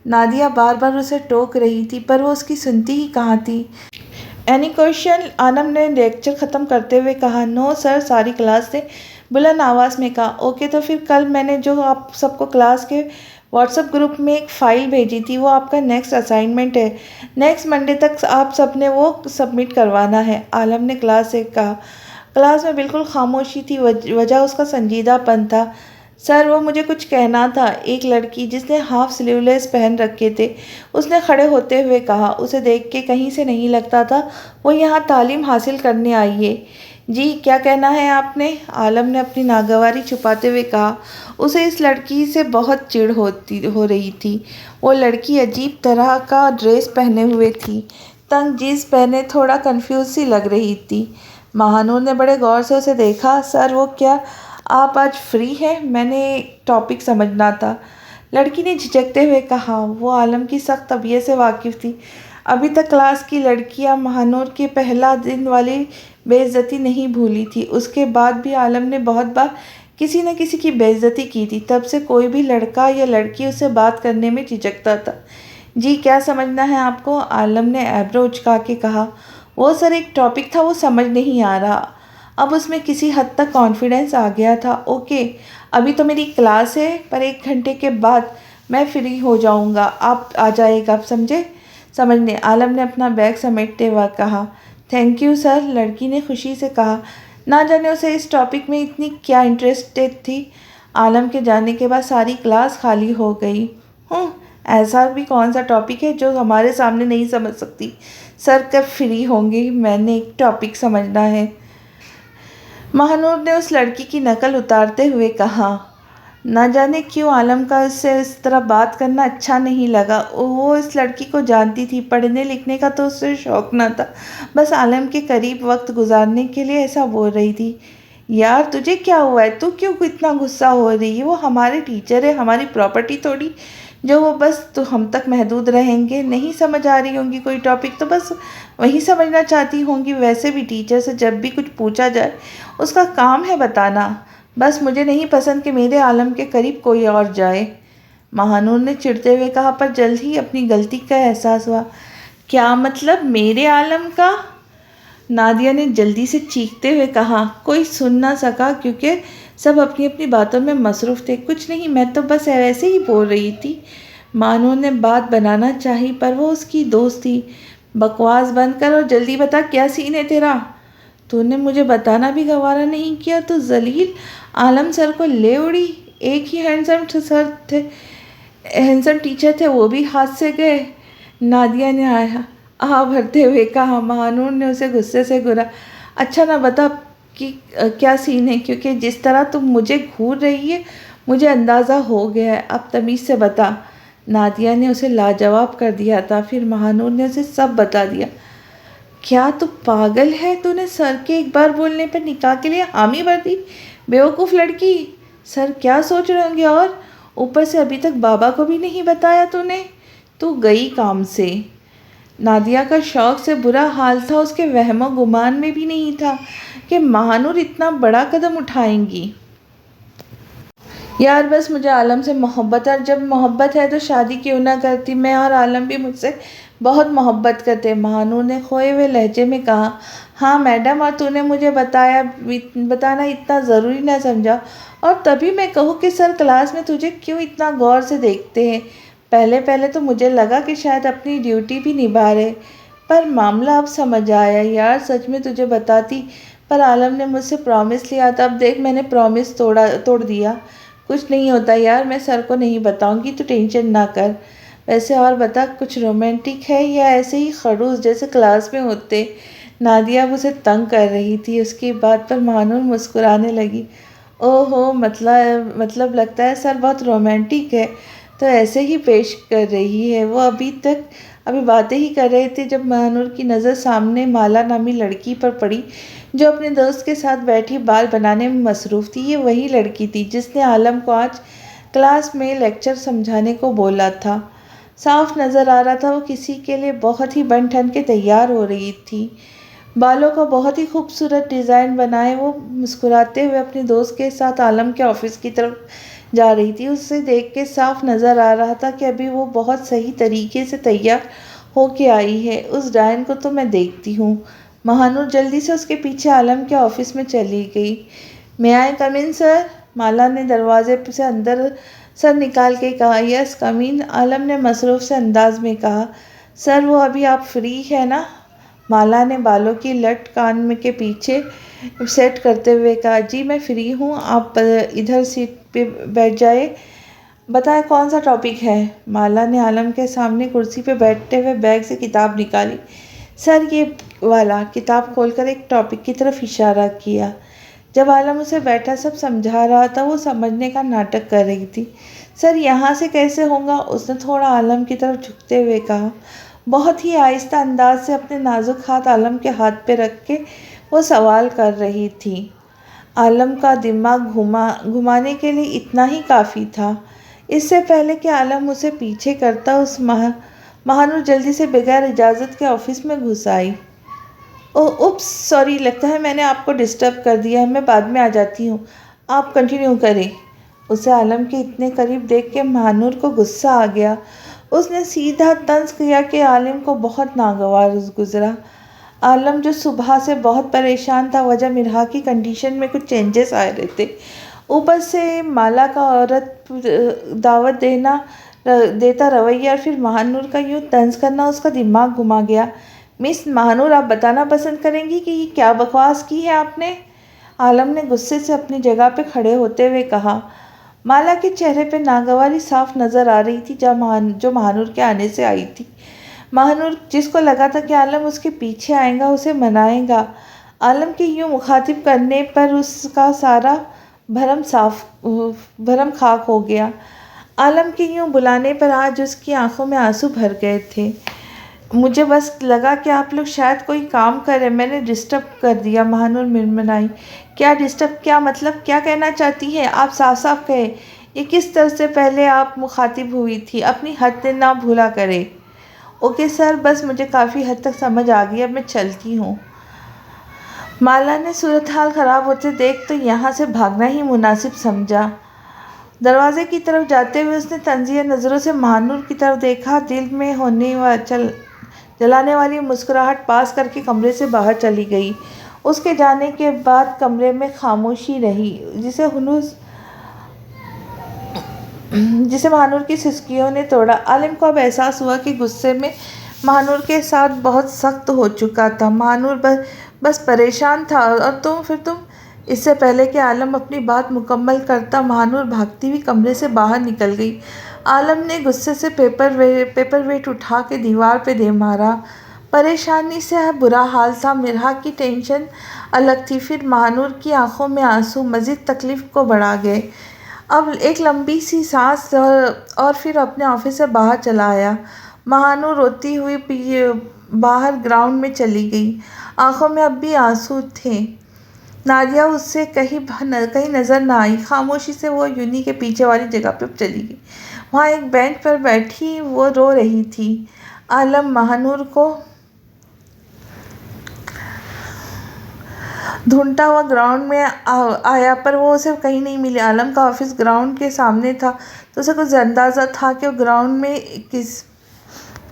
नादिया बार बार उसे टोक रही थी, पर वो उसकी सुनती ही कहाँ थी। Any question? आलम ने लेक्चर ख़त्म करते हुए कहा। नो सर, सारी क्लास ने बुलंद आवाज़ में कहा। ओके, तो फिर कल मैंने जो आप सबको क्लास के व्हाट्सएप ग्रुप में एक फ़ाइल भेजी थी, वो आपका नेक्स्ट असाइनमेंट है। नेक्स्ट मंडे तक आप सब ने वो सबमिट करवाना है, आलम ने क्लास से कहा। क्लास में बिल्कुल खामोशी थी। वजह उसका संजीदापन था। सर, वो मुझे कुछ कहना था, एक लड़की जिसने हाफ स्लीवलेस पहन रखे थे, उसने खड़े होते हुए कहा। उसे देख के कहीं से नहीं लगता था वो यहाँ तालीम हासिल करने आई है। जी, क्या कहना है आपने? आलम ने अपनी नागवारी छुपाते हुए कहा। उसे इस लड़की से बहुत चिढ़ हो रही थी। वो लड़की अजीब तरह का ड्रेस पहने हुए थी, तंग जीन्स पहने थोड़ा कंफ्यूज सी लग रही थी। महानूर ने बड़े गौर से उसे देखा। सर, वो क्या आप आज फ्री हैं? मैंने एक टॉपिक समझना था, लड़की ने झिझकते हुए कहा। वो आलम की सख्त तबीयत से वाकिफ़ थी। अभी तक क्लास की लड़कियां महानूर के पहला दिन वाली बेइज्जती नहीं भूली थी। उसके बाद भी आलम ने बहुत बार किसी न किसी की बेइज्जती की थी। तब से कोई भी लड़का या लड़की उससे बात करने में झिझकता था। जी, क्या समझना है आपको? आलम ने एब्रो उचका के कहा। वो सर, एक टॉपिक था, वो समझ नहीं आ रहा। अब उसमें किसी हद तक कॉन्फिडेंस आ गया था। ओके, अभी तो मेरी क्लास है, पर 1 घंटे के बाद मैं फ्री हो जाऊंगा, आप आ जाएगा, आप समझने? आलम ने अपना बैग समेटते हुए कहा। थैंक यू सर, लड़की ने खुशी से कहा। ना जाने उसे इस टॉपिक में इतनी क्या इंटरेस्टेड थी। आलम के जाने के बाद सारी क्लास खाली हो गई। ऐसा भी कौन सा टॉपिक है जो हमारे सामने नहीं समझ सकती? सर, कब फ्री होंगे? मैंने एक टॉपिक समझना है। महानूर ने उस लड़की की नकल उतारते हुए कहा। न जाने क्यों आलम का उससे इस तरह बात करना अच्छा नहीं लगा। वो इस लड़की को जानती थी, पढ़ने लिखने का तो उससे शौक न था, बस आलम के करीब वक्त गुजारने के लिए ऐसा बोल रही थी। यार, तुझे क्या हुआ है? तू क्यों इतना गुस्सा हो रही है? वो हमारे टीचर है, हमारी प्रॉपर्टी थोड़ी जो वो बस तो हम तक महदूद रहेंगे। नहीं समझ आ रही होंगी कोई टॉपिक तो बस वही समझना चाहती होंगी। वैसे भी टीचर से जब भी कुछ पूछा जाए उसका काम है बताना। बस मुझे नहीं पसंद कि मेरे आलम के करीब कोई और जाए, महानूर ने चिढ़ते हुए कहा। पर जल्द ही अपनी गलती का एहसास हुआ। क्या मतलब, मेरे आलम का? नादिया ने जल्दी से चीखते हुए कहा। कोई सुन ना सका क्योंकि सब अपनी अपनी बातों में मसरूफ़ थे। कुछ नहीं, मैं तो बस ऐसे ही बोल रही थी। मानो ने बात बनाना चाही, पर वो उसकी दोस्त थी। बकवास बंद कर और जल्दी बता, क्या सीन है तेरा? तूने मुझे बताना भी गवारा नहीं किया तो जलील आलम सर को ले उड़ी। एक ही हैंडसम टीचर थे, वो भी हाथ से गए। नादिया ने आह भरते हुए कहा। महानूर ने उसे गुस्से से घूरा। अच्छा, ना बता कि क्या सीन है, क्योंकि जिस तरह तुम मुझे घूर रही है मुझे अंदाज़ा हो गया है। अब तमीज़ से बता। नादिया ने उसे लाजवाब कर दिया था। फिर महानूर ने उसे सब बता दिया। क्या तू पागल है? तूने सर के एक बार बोलने पर निकाह के लिए हामी भर दी, बेवकूफ़ लड़की। सर क्या सोच रहे होंगे? और ऊपर से अभी तक बाबा को भी नहीं बताया तूने। तू गई काम से। नादिया का शौक से बुरा हाल था। उसके वहमो गुमान में भी नहीं था कि महानूर इतना बड़ा कदम उठाएंगी। यार, बस मुझे आलम से मोहब्बत है, और जब मोहब्बत है तो शादी क्यों ना करती। मैं और आलम भी मुझसे बहुत मोहब्बत करते, महानूर ने खोए हुए लहजे में कहा। हाँ मैडम, और तूने मुझे बताना इतना ज़रूरी ना समझा। और तभी मैं कहूँ कि सर क्लास में तुझे क्यों इतना गौर से देखते हैं। पहले पहले तो मुझे लगा कि शायद अपनी ड्यूटी भी निभा रहे, पर मामला अब समझ आया। यार, सच में तुझे बताती, पर आलम ने मुझसे प्रॉमिस लिया था, अब देख मैंने प्रॉमिस तोड़ दिया। कुछ नहीं होता यार, मैं सर को नहीं बताऊंगी, तू टेंशन ना कर। वैसे और बता, कुछ रोमांटिक है या ऐसे ही खड़ूस जैसे क्लास में होते? नादिया अब उसे तंग कर रही थी। उसकी बात पर महानूर मुस्कुराने लगी। ओहो, मतलब लगता है सर बहुत रोमांटिक है, तो ऐसे ही पेश कर रही है। वो अभी बातें ही कर रहे थे जब महानूर की नज़र सामने माला नामी लड़की पर पड़ी, जो अपने दोस्त के साथ बैठी बाल बनाने में मसरूफ़ थी। ये वही लड़की थी जिसने आलम को आज क्लास में लेक्चर समझाने को बोला था। साफ नज़र आ रहा था वो किसी के लिए बहुत ही बन ठन के तैयार हो रही थी। बालों का बहुत ही खूबसूरत डिज़ाइन बनाए वो मुस्कुराते हुए अपने दोस्त के साथ आलम के ऑफिस की तरफ जा रही थी। उसे देख के साफ नज़र आ रहा था कि अभी वो बहुत सही तरीके से तैयार होके आई है। उस डायन को तो मैं देखती हूँ। महानूर जल्दी से उसके पीछे आलम के ऑफिस में चली गई। मैं आई कम इन सर? माला ने दरवाजे से अंदर सर निकाल के कहा। यस कम इन, आलम ने मसरूफ़ से अंदाज में कहा। सर वो अभी आप फ्री है ना? माला ने बालों की लट कान में के पीछे सेट करते हुए कहा। जी मैं फ्री हूँ, आप इधर सीट पे बैठ जाए। बताएं कौन सा टॉपिक है? माला ने आलम के सामने कुर्सी पे बैठते हुए बैग से किताब निकाली। सर ये वाला। किताब खोलकर एक टॉपिक की तरफ इशारा किया। जब आलम उसे बैठा सब समझा रहा था वो समझने का नाटक कर रही थी। सर यहाँ से कैसे होगा? उसने थोड़ा आलम की तरफ झुकते हुए कहा। बहुत ही आहिस्ता अंदाज से अपने नाजुक हाथ आलम के हाथ पे रख के वो सवाल कर रही थी। आलम का दिमाग घुमाने के लिए इतना ही काफ़ी था। इससे पहले कि आलम उसे पीछे करता महानूर जल्दी से बगैर इजाज़त के ऑफिस में घुस आई। ओह उप्स, सॉरी, लगता है मैंने आपको डिस्टर्ब कर दिया है, मैं बाद में आ जाती हूँ, आप कंटिन्यू करें। उसे आलम के इतने करीब देख के महानूर को गुस्सा आ गया। उसने सीधा तंज किया कि आलिम को बहुत नागवार गुजरा। आलम जो सुबह से बहुत परेशान था, वजह मिरहा की कंडीशन में कुछ चेंजेस आ रहे थे। ऊपर से माला का औरत दावत देता रवैया और फिर महानूर का यूँ तंज करना उसका दिमाग घुमा गया। मिस महानूर, आप बताना पसंद करेंगी कि ये क्या बकवास की है आपने? आलम ने गुस्से से अपनी जगह पे खड़े होते हुए कहा। माला के चेहरे पे नागवारी साफ नज़र आ रही थी जो महानूर के आने से आई थी। महानूर, जिसको लगा था कि आलम उसके पीछे आएगा, उसे मनाएगा। आलम के यूँ मुखातिब करने पर उसका सारा भरम खाक हो गया। आलम के यूँ बुलाने पर आज उसकी आंखों में आंसू भर गए थे। मुझे बस लगा कि आप लोग शायद कोई काम कर रहे, मैंने डिस्टर्ब कर दिया। महानूर मिनमिनाई। क्या डिस्टर्ब? क्या मतलब? क्या कहना चाहती हैं आप? साफ साफ कहे, ये किस तरह से पहले आप मुखातिब हुई थी? अपनी हद ना भूला करे। ओके सर, बस मुझे काफ़ी हद तक समझ आ गई, अब मैं चलती हूँ। माला ने सूरत हाल ख़राब होते देख तो यहाँ से भागना ही मुनासिब समझा। दरवाजे की तरफ जाते हुए उसने तंजिया नज़रों से महानूर की तरफ देखा। दिल में जलाने वाली मुस्कुराहट पास करके कमरे से बाहर चली गई। उसके जाने के बाद कमरे में खामोशी रही, जिसे महानूर की सिसकियों ने तोड़ा। आलिम को अब एहसास हुआ कि गुस्से में महानूर के साथ बहुत सख्त हो चुका था। महानूर बस परेशान था और तुम। इससे पहले कि आलम अपनी बात मुकम्मल करता, महानूर भागती हुई कमरे से बाहर निकल गई। आलम ने गुस्से से पेपर वेट उठा के दीवार पे दे मारा। परेशानी से बुरा हाल था, मिरहा की टेंशन अलग थी, फिर महानूर की आंखों में आंसू मज़ीद तकलीफ़ को बढ़ा गए। अब एक लंबी सी सांस और फिर अपने ऑफिस से बाहर चला आया। महानूर रोती हुई बाहर ग्राउंड में चली गई। आंखों में अब भी आंसू थे। नादिया उससे कहीं नज़र ना आई। खामोशी से वो यूनी के पीछे वाली जगह पर चली गई। वहाँ एक बेंच पर बैठी वो रो रही थी। आलम महानूर को ढूंढता हुआ ग्राउंड में आया, पर वो उसे कहीं नहीं मिली। आलम का ऑफिस ग्राउंड के सामने था, तो उसे कुछ अंदाज़ा था कि वो ग्राउंड में किस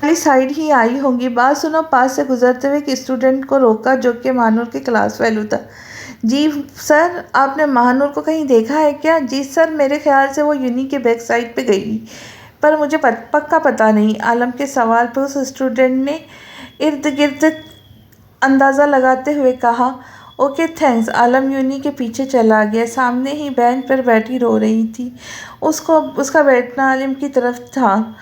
वाली साइड ही आई होंगी। बात सुनो, पास से गुजरते हुए एक स्टूडेंट को रोका जो कि महानूर के क्लास फेलो था। जी सर, आपने महानूर को कहीं देखा है क्या? जी सर, मेरे ख्याल से वो यूनी के बैक साइड पे गई, पर मुझे पक्का पता नहीं। आलम के सवाल पर उस स्टूडेंट ने इर्द गिर्द अंदाज़ा लगाते हुए कहा। Okay thanks. आलम यूनी के पीछे चला गया। सामने ही बेंच पर बैठी रो रही थी। उसका बैठना आलिम की तरफ था।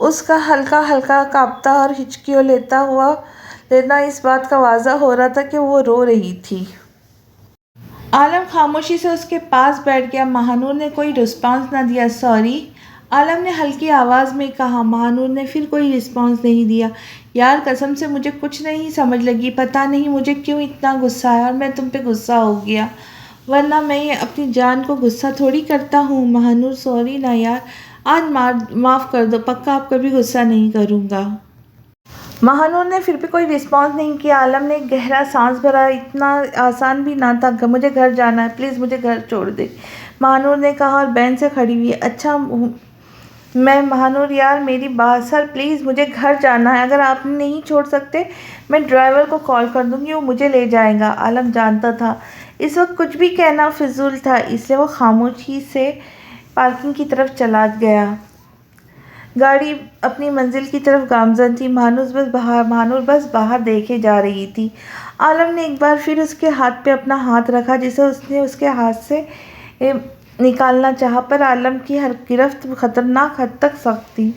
उसका हल्का हल्का कांपता और हिचकियों लेना इस बात का वाज़ा हो रहा था कि वो रो रही थी। आलम खामोशी से उसके पास बैठ गया। महानूर ने कोई रिस्पॉन्स न दिया। सॉरी, आलम ने हल्की आवाज़ में कहा। महानूर ने फिर कोई रिस्पॉन्स नहीं दिया। यार कसम से मुझे कुछ नहीं समझ लगी। पता नहीं मुझे क्यों इतना गुस्सा आया और मैं तुम पे गुस्सा हो गया, वरना मैं ये अपनी जान को गुस्सा थोड़ी करता हूँ। महानूर सॉरी ना यार, आज माफ़ कर दो, पक्का आप कभी गुस्सा नहीं करूँगा। महानूर ने फिर भी कोई रिस्पॉन्स नहीं किया। आलम ने एक गहरा सांस भरा। इतना आसान भी ना था। मुझे घर जाना है, प्लीज़ मुझे घर छोड़ दे, महानूर ने कहा और बेंच से खड़ी हुई। अच्छा मैं महानूर यार मेरी बात सर, प्लीज़ मुझे घर जाना है। अगर आप नहीं छोड़ सकते मैं ड्राइवर को कॉल कर दूंगी, वो मुझे ले जाएगा। आलम जानता था इस वक्त कुछ भी कहना फिजूल था, इसलिए वो खामोशी से पार्किंग की तरफ चला गया। गाड़ी अपनी मंजिल की तरफ गामजन थी। महानूर बस बाहर देखे जा रही थी। आलम ने एक बार फिर उसके हाथ पे अपना हाथ रखा जिसे उसने उसके हाथ से निकालना चाहा, पर आलम की हर गिरफ्त खतरनाक हद तक सख्त थी।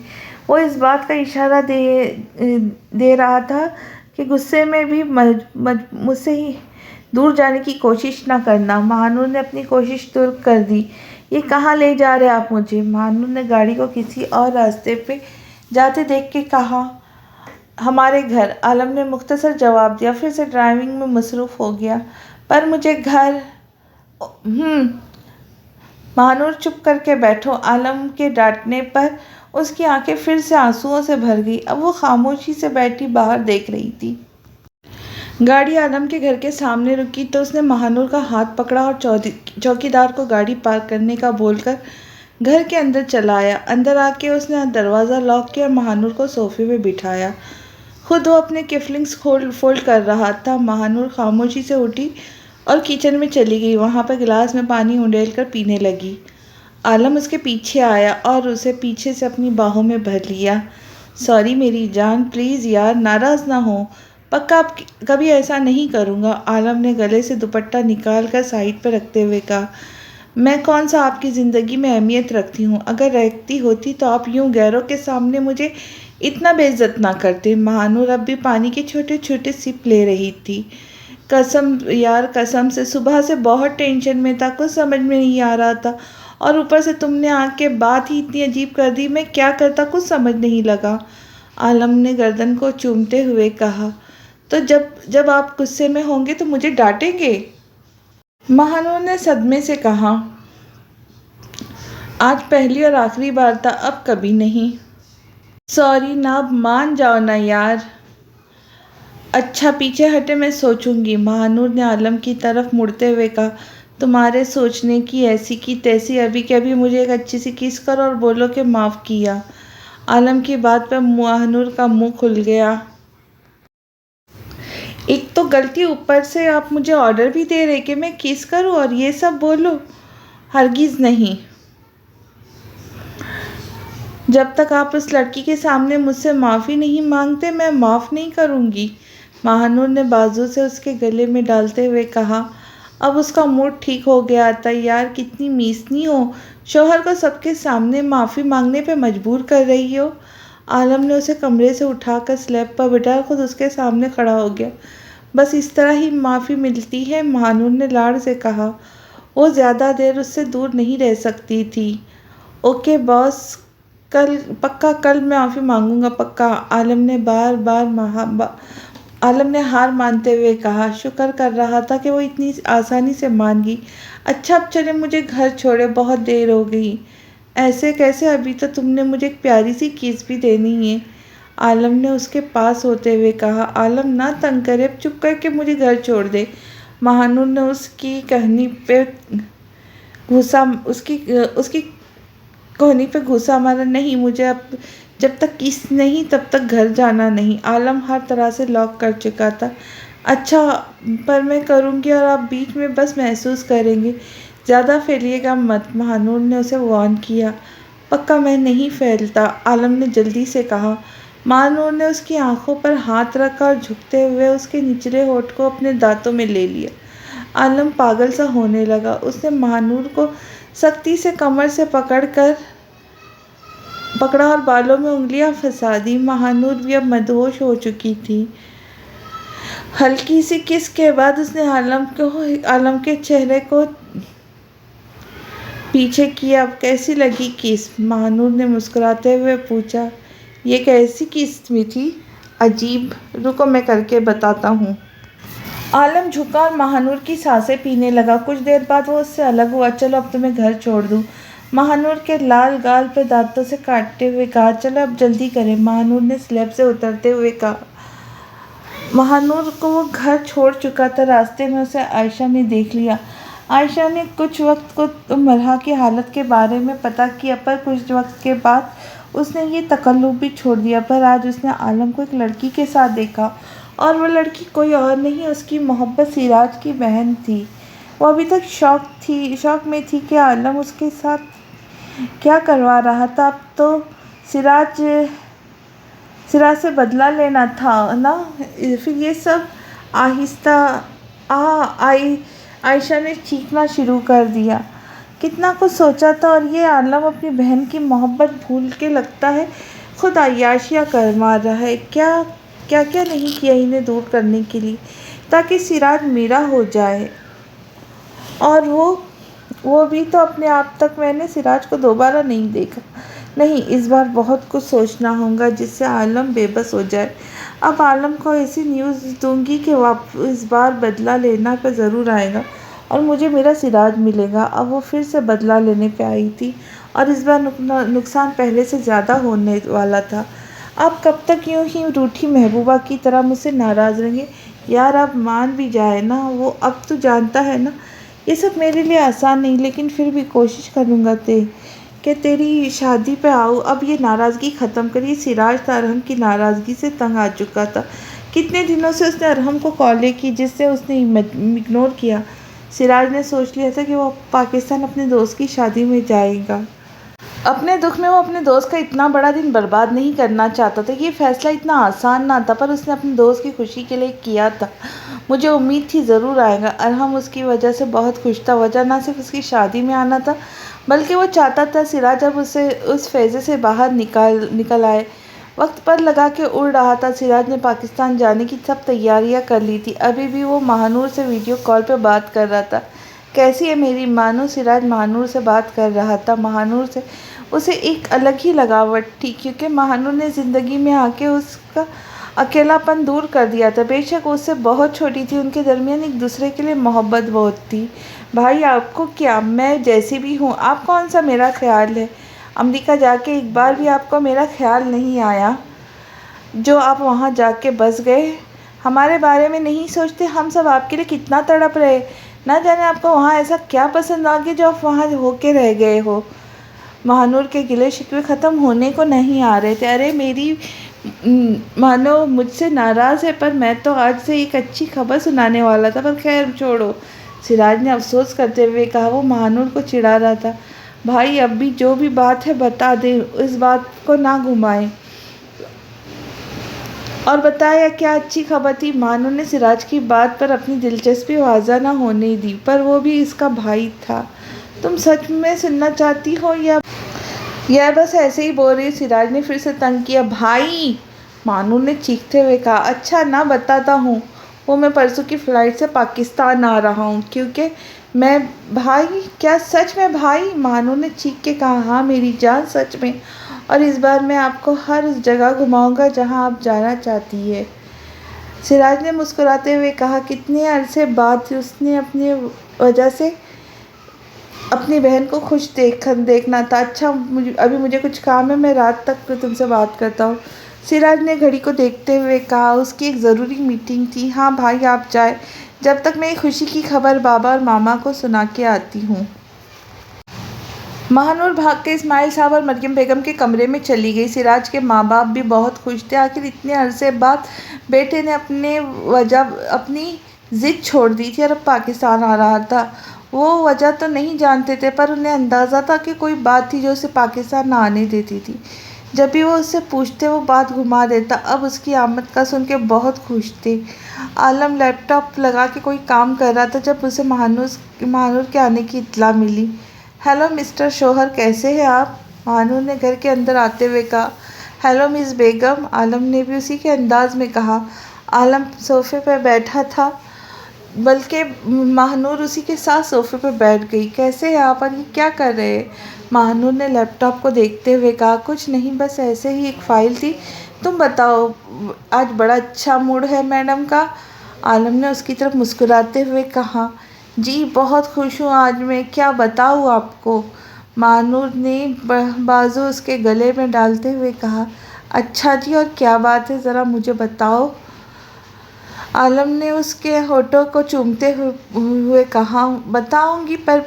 वो इस बात का इशारा दे रहा था कि गुस्से में भी मुझसे ही दूर जाने की कोशिश न करना। महानूर ने अपनी कोशिश तुर्क कर दी। ये कहाँ ले जा रहे आप मुझे? महानूर ने गाड़ी को किसी और रास्ते पे जाते देख के कहा। हमारे घर, आलम ने मुख्तसर जवाब दिया, फिर से ड्राइविंग में मसरूफ़ हो गया। पर मुझे घर। महानूर चुप करके बैठो। आलम के डांटने पर उसकी आंखें फिर से आंसुओं से भर गई। अब वो खामोशी से बैठी बाहर देख रही थी। गाड़ी आलम के घर के सामने रुकी तो उसने महानूर का हाथ पकड़ा और चौकीदार को गाड़ी पार्क करने का बोलकर घर के अंदर चला आया। अंदर आके उसने दरवाज़ा लॉक किया और महानूर को सोफे पे बिठाया। खुद वो अपने किफलिंग्स फोल्ड कर रहा था। महानूर खामोशी से उठी और किचन में चली गई। वहाँ पर गिलास में पानी उंडेल कर पीने लगी। आलम उसके पीछे आया और उसे पीछे से अपनी बाहों में भर लिया। सॉरी मेरी जान, प्लीज़ यार नाराज़ ना हो, पक्का अब कभी ऐसा नहीं करूँगा। आलम ने गले से दुपट्टा निकाल कर साइड पर रखते हुए कहा। मैं कौन सा आपकी ज़िंदगी में अहमियत रखती हूँ? अगर रखती होती तो आप यूँ गैरों के सामने मुझे इतना बेइज्जत ना करते। महानूर अब भी पानी के छोटे छोटे सिप ले रही थी। कसम से सुबह से बहुत टेंशन में था, कुछ समझ में नहीं आ रहा था, और ऊपर से तुमने आके बात ही इतनी अजीब कर दी। मैं क्या करता कुछ समझ नहीं लगा। आलम ने गर्दन को चूमते हुए कहा। तो जब आप गुस्से में होंगे तो मुझे डांटेंगे? महानूर ने सदमे से कहा। आज पहली और आखिरी बार था, अब कभी नहीं। सॉरी ना, अब मान जाओ ना यार। अच्छा पीछे हटे, मैं सोचूंगी, महानूर ने आलम की तरफ मुड़ते हुए कहा। तुम्हारे सोचने की ऐसी की तैसी, अभी के अभी मुझे एक अच्छी सी किस करो और बोलो कि माफ़ किया। आलम की बात पर महानूर का मुंह खुल गया। एक तो गलती, ऊपर से आप मुझे ऑर्डर भी दे रहे कि मैं किस करूं और ये सब बोलो। हरगिज़ नहीं। जब तक आप उस लड़की के सामने मुझसे माफ़ी नहीं मांगते मैं माफ़ नहीं करूंगी, महानूर ने बाजू से उसके गले में डालते हुए कहा। अब उसका मूड ठीक हो गया था। यार कितनी मीसनी हो, शौहर को सबके सामने माफ़ी मांगने पे मजबूर कर रही हो। आलम ने उसे कमरे से उठाकर स्लैब पर बिठा खुद उसके सामने खड़ा हो गया। बस इस तरह ही माफ़ी मिलती है, महानूर ने लाड़ से कहा। वो ज़्यादा देर उससे दूर नहीं रह सकती थी। ओके बॉस, पक्का कल मैं माफ़ी मांगूंगा, पक्का। आलम ने हार मानते हुए कहा। शुक्र कर रहा था कि वो इतनी आसानी से मान गई। अच्छा अब चले, मुझे घर छोड़े, बहुत देर हो गई। ऐसे कैसे? अभी तो तुमने मुझे एक प्यारी सी किस भी देनी है, आलम ने उसके पास होते हुए कहा। आलम ना तंग करे, अब चुप करके मुझे घर छोड़ दे। महानूर ने उसकी कहनी पे घुसा मारा। नहीं, मुझे अब जब तक किस नहीं तब तक घर जाना नहीं। आलम हर तरह से लॉक कर चुका था। अच्छा पर मैं करूँगी और आप बीच में बस महसूस करेंगे, ज़्यादा फैलिएगा मत, महानूर ने उसे वार्न किया। पक्का मैं नहीं फैलता, आलम ने जल्दी से कहा। महानूर ने उसकी आंखों पर हाथ रखा और झुकते हुए उसके निचले होठ को अपने दांतों में ले लिया। आलम पागल सा होने लगा। उसने महानूर को सख्ती से कमर से पकड़ा और बालों में उंगलियां फंसा दी। महानूर भी अब मदहोश हो चुकी थी। हल्की सी किस के बाद उसने आलम के चेहरे को पीछे किया। अब कैसी लगी किस? महानूर ने मुस्कुराते हुए पूछा। ये कैसी किस थी? अजीब, रुको मैं करके बताता हूँ। आलम झुका और महानूर की सांसें पीने लगा। कुछ देर बाद वो उससे अलग हुआ। चलो अब तुम्हें घर छोड़ दूँ, महानूर के लाल गाल पर दांतों से काटते हुए कहा। चलो अब जल्दी करें, महानूर ने स्लैब से उतरते हुए कहा। महानूर को वो घर छोड़ चुका था। रास्ते में उसे आयशा ने देख लिया। आयशा ने कुछ वक्त को मरहा की हालत के बारे में पता किया, पर कुछ वक्त के बाद उसने ये तकल्लुफ़ भी छोड़ दिया। पर आज उसने आलम को एक लड़की के साथ देखा, और वो लड़की कोई और नहीं, उसकी मोहब्बत सिराज की बहन थी। वो अभी तक शौक में थी कि आलम उसके साथ क्या करवा रहा था। अब तो सिराज से बदला लेना था ना। फिर ये सब आहिस्ता आयशा ने चीखना शुरू कर दिया। कितना कुछ सोचा था, और ये आलम अपनी बहन की मोहब्बत भूल के लगता है खुद अय्याशियाँ कर मार रहा है। क्या क्या क्या नहीं किया इन्हें दूर करने के लिए, ताकि सिराज मेरा हो जाए। और वो भी तो अपने आप तक मैंने सिराज को दोबारा नहीं देखा। नहीं, इस बार बहुत कुछ सोचना होगा जिससे आलम बेबस हो जाए। अब आलम को ऐसी न्यूज़ दूंगी कि इस बार बदला लेना पर ज़रूर आएगा और मुझे मेरा सिराज मिलेगा। अब वो फिर से बदला लेने पे आई थी, और इस बार नुकसान पहले से ज़्यादा होने वाला था। आप कब तक यूं ही रूठी महबूबा की तरह मुझसे नाराज़ रहेंगे? यार आप मान भी जाए ना, वो अब तो जानता है ना। ये सब मेरे लिए आसान नहीं, लेकिन फिर भी कोशिश करूँगा कि तेरी शादी पे आऊँ। अब ये नाराज़गी ख़त्म करिए। सिराज था अरहम की नाराज़गी से तंग आ चुका था। कितने दिनों से उसने अरहम को कॉलें की, जिससे उसने इग्नोर किया। सिराज ने सोच लिया था कि वो पाकिस्तान अपने दोस्त की शादी में जाएगा। अपने दुख में वो अपने दोस्त का इतना बड़ा दिन बर्बाद नहीं करना चाहता था। ये फैसला इतना आसान ना था, पर उसने अपने दोस्त की खुशी के लिए किया था। मुझे उम्मीद थी ज़रूर आएगा। अरहम उसकी वजह से बहुत खुश था। वजह ना सिर्फ उसकी शादी में आना था, बल्कि वो चाहता था सिराज अब उसे उस फैज़े से बाहर निकल आए। वक्त पर लगा के उड़ रहा था। सिराज ने पाकिस्तान जाने की सब तैयारियां कर ली थी। अभी भी वो महानूर से वीडियो कॉल पर बात कर रहा था। कैसी है मेरी मानो? सिराज महानूर से बात कर रहा था। महानूर से उसे एक अलग ही लगावट थी, क्योंकि महानूर ने ज़िंदगी में आके उसका अकेलापन दूर कर दिया था। बेशक उससे बहुत छोटी थी, उनके दरमियान एक दूसरे के लिए मोहब्बत बहुत थी। भाई आपको क्या, मैं जैसी भी हूँ, आप कौन सा मेरा ख्याल है? अमेरिका जाके एक बार भी आपको मेरा ख्याल नहीं आया? जो आप वहाँ जाके बस गए, हमारे बारे में नहीं सोचते? हम सब आपके लिए कितना तड़प रहे। ना जाने आपको वहाँ ऐसा क्या पसंद आ गया जो आप वहाँ होके रह गए हो। महानूर के गिले शिकवे ख़त्म होने को नहीं आ रहे थे। अरे मेरी मानो मुझसे नाराज़ है, पर मैं तो आज से एक अच्छी खबर सुनाने वाला था। पर खैर छोड़ो, सिराज ने अफसोस करते हुए कहा। वो महानूर को चिढ़ा रहा था। भाई अब भी जो भी बात है बता दे, इस बात को ना घुमाए। और बताया क्या अच्छी खबर थी? महानूर ने सिराज की बात पर अपनी दिलचस्पी वाज़ा न होने दी। पर वो भी इसका भाई था। तुम सच में सुनना चाहती हो या बस ऐसे ही बोल रही? सिराज ने फिर से तंग किया। भाई, महानूर ने चीखते हुए कहा। अच्छा ना, बताता हूँ। वो मैं परसों की फ़्लाइट से पाकिस्तान आ रहा हूँ, क्योंकि मैं। भाई, क्या सच में भाई? महानूर ने चीख के कहा। हाँ मेरी जान, सच में। और इस बार मैं आपको हर उस जगह घुमाऊंगा जहाँ आप जाना चाहती है। सिराज ने मुस्कुराते हुए कहा। कितने अरसे बाद उसने अपनी वजह से अपनी बहन को खुश देखना था। अच्छा, अभी मुझे कुछ काम है, मैं रात तक तुमसे बात करता हूँ। सिराज ने घड़ी को देखते हुए कहा। उसकी एक ज़रूरी मीटिंग थी। हाँ भाई आप जाए, जब तक मैं खुशी की खबर बाबा और मामा को सुना के आती हूँ। महानूर भाग के इस्माइल साहब और मरियम बेगम के कमरे में चली गई। सिराज के माँ बाप भी बहुत खुश थे। आखिर इतने अरसे बाद बेटे ने अपनी ज़िद छोड़ दी थी और अब पाकिस्तान आ रहा था। वो वजह तो नहीं जानते थे, पर उन्हें अंदाज़ा था कि कोई बात थी जो उसे पाकिस्तान ना आने देती थी। जब भी वो उससे पूछते वो बात घुमा देता। अब उसकी आमद का सुन के बहुत खुश थे। आलम लैपटॉप लगा के कोई काम कर रहा था जब उसे महानूर के आने की इत्तला मिली। हेलो मिस्टर शोहर, कैसे हैं आप? महानूर ने घर के अंदर आते हुए कहा। हेलो मिस बेगम, आलम ने भी उसी के अंदाज में कहा। आलम सोफे पर बैठा था, बल्कि महानूर उसी के साथ सोफे पर बैठ गई। कैसे हैं आप और ये क्या कर रहे हैं? महानूर ने लैपटॉप को देखते हुए कहा। कुछ नहीं, बस ऐसे ही एक फ़ाइल थी। तुम बताओ, आज बड़ा अच्छा मूड है मैडम का। आलम ने उसकी तरफ मुस्कुराते हुए कहा। जी बहुत खुश हूँ आज मैं, क्या बताऊँ आपको? महानूर ने बाजू उसके गले में डालते हुए कहा। अच्छा जी, और क्या बात है, ज़रा मुझे बताओ। आलम ने उसके होठों को चूमते हुए कहा। बताऊंगी, पर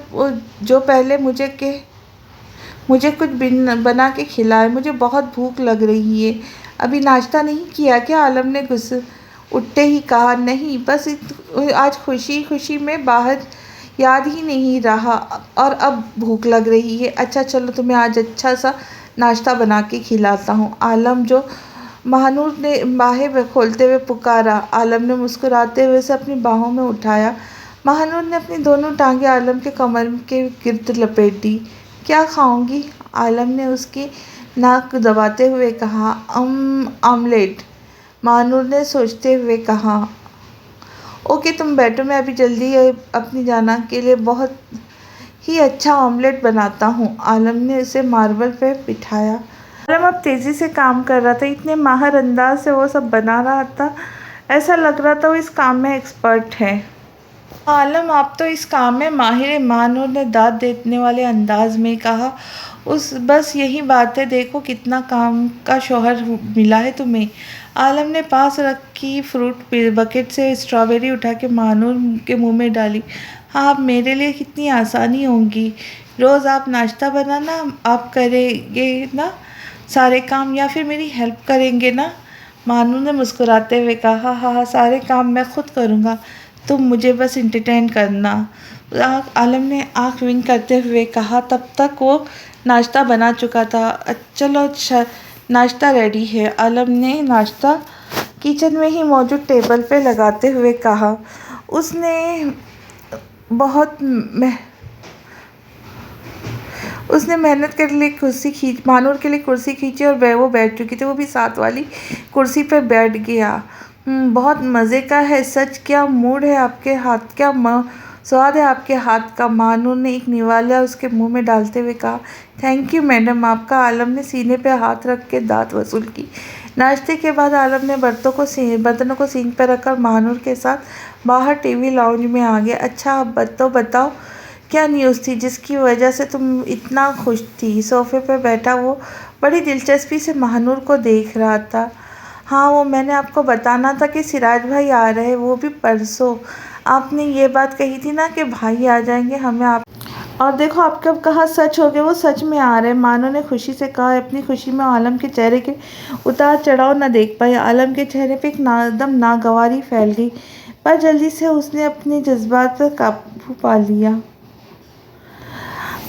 जो पहले मुझे कुछ बना के खिलाए, मुझे बहुत भूख लग रही है। अभी नाश्ता नहीं किया क्या? आलम ने गुस्से उठते ही कहा। नहीं, बस आज खुशी खुशी में बाहर याद ही नहीं रहा और अब भूख लग रही है। अच्छा चलो, तुम्हें आज अच्छा सा नाश्ता बना के खिलाता हूँ। आलम जो महानूर ने बाहें खोलते हुए पुकारा। आलम ने मुस्कुराते हुए उसे अपनी बाहों में उठाया। महानूर ने अपनी दोनों टांगें आलम के कमर के गिर्द लपेट दी। क्या खाऊंगी? आलम ने उसकी नाक दबाते हुए कहा। ऑमलेट, महानूर ने सोचते हुए कहा। ओके तुम बैठो, मैं अभी जल्दी अपनी जाना के लिए बहुत ही अच्छा ऑमलेट बनाता हूँ। आलम ने उसे मार्बल पे बिठाया। आलम अब तेज़ी से काम कर रहा था। इतने माहिर अंदाज से वो सब बना रहा था, ऐसा लग रहा था वो इस काम में एक्सपर्ट है। आलम, आप तो इस काम में माहिर हैं, महानूर ने दाद देने वाले अंदाज में कहा। बस यही बात है, देखो कितना काम का शौहर मिला है तुम्हें। आलम ने पास रखी फ्रूट बकेट से स्ट्रॉबेरी उठा के महानूर के मुंह में डाली। हाँ, अब मेरे लिए कितनी आसानी होगी। रोज़ आप नाश्ता बनाना, आप करेंगे ना सारे काम, या फिर मेरी हेल्प करेंगे ना? महानूर ने मुस्कुराते हुए कहा। हाँ हाँ हाँ, सारे काम मैं खुद करूँगा, तुम मुझे बस इंटरटेन करना। आलम ने आँख विंक करते हुए कहा। तब तक वो नाश्ता बना चुका था। चलो नाश्ता रेडी है, आलम ने नाश्ता किचन में ही मौजूद टेबल पे लगाते हुए कहा। उसने बहुत उसने मेहनत के लिए महानूर के लिए कुर्सी खींची और वो बैठ चुकी थी। वो भी साथ वाली कुर्सी पर बैठ गया। बहुत मज़े का है सच। क्या मूड है आपके हाथ, क्या स्वाद है आपके हाथ का? महानूर ने एक निवाला उसके मुंह में डालते हुए कहा। थैंक यू मैडम आपका। आलम ने सीने पे हाथ रख के दांत वसूल की। नाश्ते के बाद आलम ने बर्तनों को सिंक पर रखकर महानूर के साथ बाहर टीवी लाउंज में आ गया। अच्छा, अब बताओ क्या न्यूज़ थी जिसकी वजह से तुम इतना खुश थी? सोफे पर बैठा वो बड़ी दिलचस्पी से महानूर को देख रहा था। हाँ, वो मैंने आपको बताना था कि सिराज भाई आ रहे हैं, वो भी परसों। आपने ये बात कही थी ना कि भाई आ जाएंगे, हमें आप और देखो आपके अब कहा सच हो गया, वो सच में आ रहे हैं। मानो ने खुशी से कहा। अपनी खुशी में आलम के चेहरे के उतार चढ़ाव न देख पाई। आलम के चेहरे पे एक एकदम नागवारी फैल गई, पर जल्दी से उसने अपने जज्बात पर काबू पा लिया।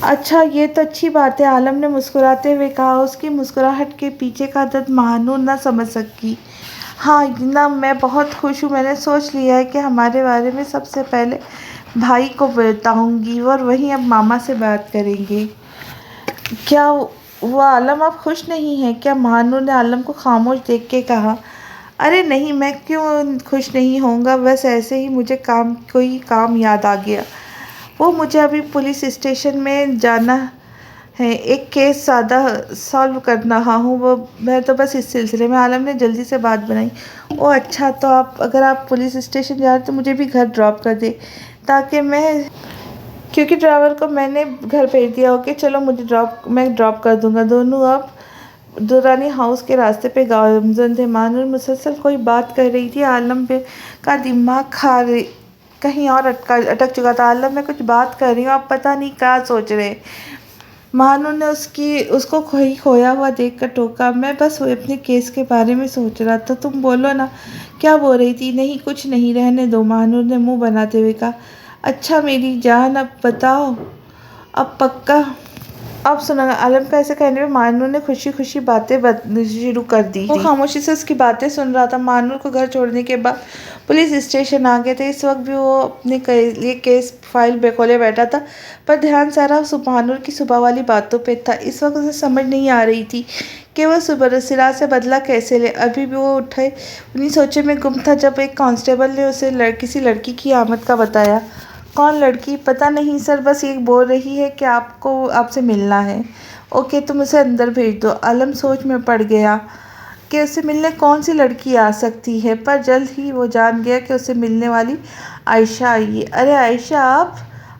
अच्छा, ये तो अच्छी बात है, आलम ने मुस्कुराते हुए कहा। उसकी मुस्कुराहट के पीछे का दर्द महानूर न समझ सकी। हाँ ना, मैं बहुत खुश हूँ। मैंने सोच लिया है कि हमारे बारे में सबसे पहले भाई को बताऊंगी और वहीं अब मामा से बात करेंगे। क्या हुआ आलम, आप खुश नहीं हैं क्या? महानूर ने आलम को खामोश देख के कहा। अरे नहीं, मैं क्यों खुश नहीं होऊंगा, बस ऐसे ही मुझे कोई काम याद आ गया। वो मुझे अभी पुलिस स्टेशन में जाना है, एक केस सॉल्व कर रहा हूँ। वो मैं तो बस इस सिलसिले में। आलम ने जल्दी से बात बनाई। ओह अच्छा, तो अगर आप पुलिस स्टेशन जा रहे तो मुझे भी घर ड्रॉप कर दे, ताकि क्योंकि ड्राइवर को मैंने घर भेज दिया। ओके चलो, मैं ड्रॉप कर दूँगा। दोनों अब दुरानी हाउस के रास्ते पे गामजन थे। मानूर मुसलसल कोई बात कर रही थी। आलम पे का दिमाग कहीं और अटक चुका था। आलम, मैं कुछ बात कर रही हूँ, आप पता नहीं क्या सोच रहे। महानूर ने उसको खोया हुआ देखकर टोका। मैं बस अपने केस के बारे में सोच रहा था, तुम बोलो ना, क्या बोल रही थी? नहीं कुछ नहीं, रहने दो, महानूर ने मुंह बनाते हुए कहा। अच्छा मेरी जान, अब बताओ, अब पक्का अब सुना आलम का ऐसे कहने पे मानूर ने खुशी खुशी बातें शुरू कर दी वो खामोशी से उसकी बातें सुन रहा था। मानूर को घर छोड़ने के बाद पुलिस स्टेशन आ गए थे। इस वक्त भी वो अपने लिए केस फाइल खोले बैठा था, पर ध्यान सारा मानूर की सुबह वाली बातों पे था। इस वक्त उसे समझ नहीं आ रही थी कि वह सुबह सिराज से बदला कैसे ले। अभी भी वो उठे उन्हीं सोचे में गुम था जब एक कांस्टेबल ने उसे किसी लड़की की आमद का बताया। कौन लड़की? पता नहीं सर, बस ये बोल रही है कि आपसे मिलना है। ओके, तुम उसे अंदर भेज दो। आलम सोच में पड़ गया कि उससे मिलने कौन सी लड़की आ सकती है, पर जल्द ही वो जान गया कि उससे मिलने वाली आयशा आई है। अरे आयशा, आप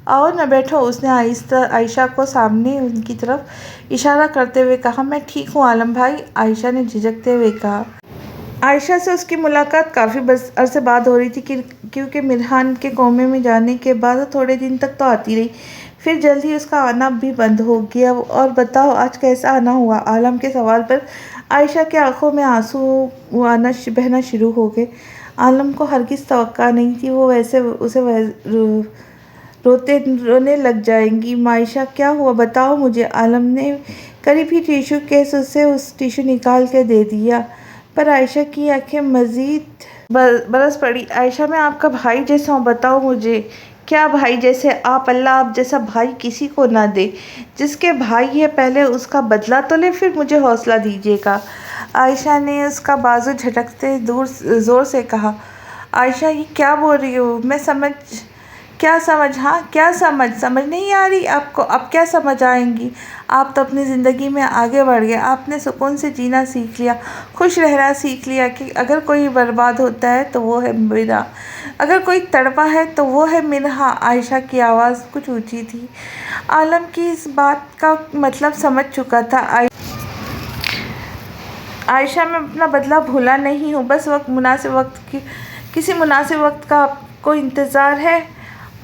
आओ ना, बैठो। उसने आयशा को सामने उनकी तरफ इशारा करते हुए कहा। मैं ठीक हूँ आलम भाई, आयशा ने झिझकते हुए कहा। आयशा से उसकी मुलाकात काफ़ी अरसे बाद हो रही थी क्योंकि मिरहान के कोमे में जाने के बाद वो थोड़े दिन तक तो आती रही, फिर जल्द ही उसका आना भी बंद हो गया। और बताओ आज कैसा आना हुआ? आलम के सवाल पर आयशा की आंखों में आंसू बहना शुरू हो गए। आलम को हरगिज़ तवक्का नहीं थी वो रोने लग जाएंगी। मायशा क्या हुआ बताओ मुझे। आलम ने करीब ही टिश्यू केस उस टिश्यू निकाल के दे दिया, पर आयशा की आंखें मज़ीद बरस पड़ी। आयशा, मैं आपका भाई जैसा हूँ, बताओ मुझे। क्या भाई जैसे? अल्लाह आप जैसा भाई किसी को ना दे। जिसके भाई है पहले उसका बदला तो ले, फिर मुझे हौसला दीजिएगा। आयशा ने उसका बाजू झटकते ज़ोर से कहा। आयशा, ये क्या बोल रही हो? क्या समझ? हाँ, क्या समझ नहीं आ रही आपको? अब क्या समझ आएंगी? आप तो अपनी ज़िंदगी में आगे बढ़ गए। आपने सुकून से जीना सीख लिया, खुश रहना सीख लिया कि अगर कोई बर्बाद होता है तो वो है मेरा, अगर कोई तड़पा है तो वो है मिनहा। आयशा की आवाज़ कुछ ऊंची थी। आलम की इस बात का मतलब समझ चुका था। आयशा, मैं अपना बदला भूला नहीं हूँ, बस किसी मुनासिब वक्त का आपको इंतज़ार है।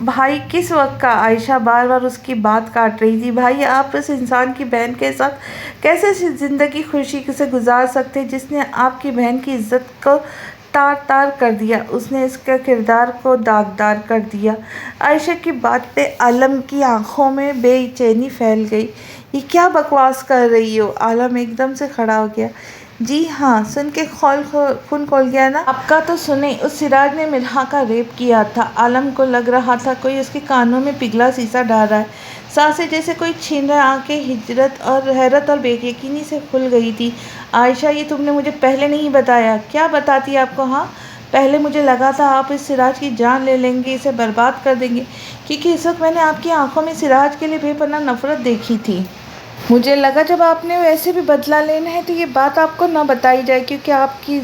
भाई किस वक्त का? आयशा बार बार उसकी बात काट रही थी। भाई, आप उस इंसान की बहन के साथ कैसे ज़िंदगी खुशी से गुजार सकते हैं जिसने आपकी बहन की इज्जत को तार तार कर दिया, उसने इसके किरदार को दागदार कर दिया। आयशा की बात पे आलम की आंखों में बेचैनी फैल गई। ये क्या बकवास कर रही हो? आलम एकदम से खड़ा हो गया। जी हाँ, सुन के खून खोल गया ना? आपका तो सुने, उस सिराज ने मिल्हा का रेप किया था। आलम को लग रहा था कोई उसके कानों में पिघला शीशा डाल रहा है। सांसें जैसे कोई छीन रहा। आंखें हैरत और बेयकीनी से खुल गई थी। आयशा, ये तुमने मुझे पहले नहीं बताया। क्या बताती आपको? हाँ, पहले मुझे लगा था आप इस सिराज की जान ले लेंगे, इसे बर्बाद कर देंगे, क्योंकि इस वक्त मैंने आपकी आंखों में सिराज के लिए बेपनाह नफरत देखी थी। मुझे लगा जब आपने वैसे भी बदला लेना है तो ये बात आपको ना बताई जाए, क्योंकि आपकी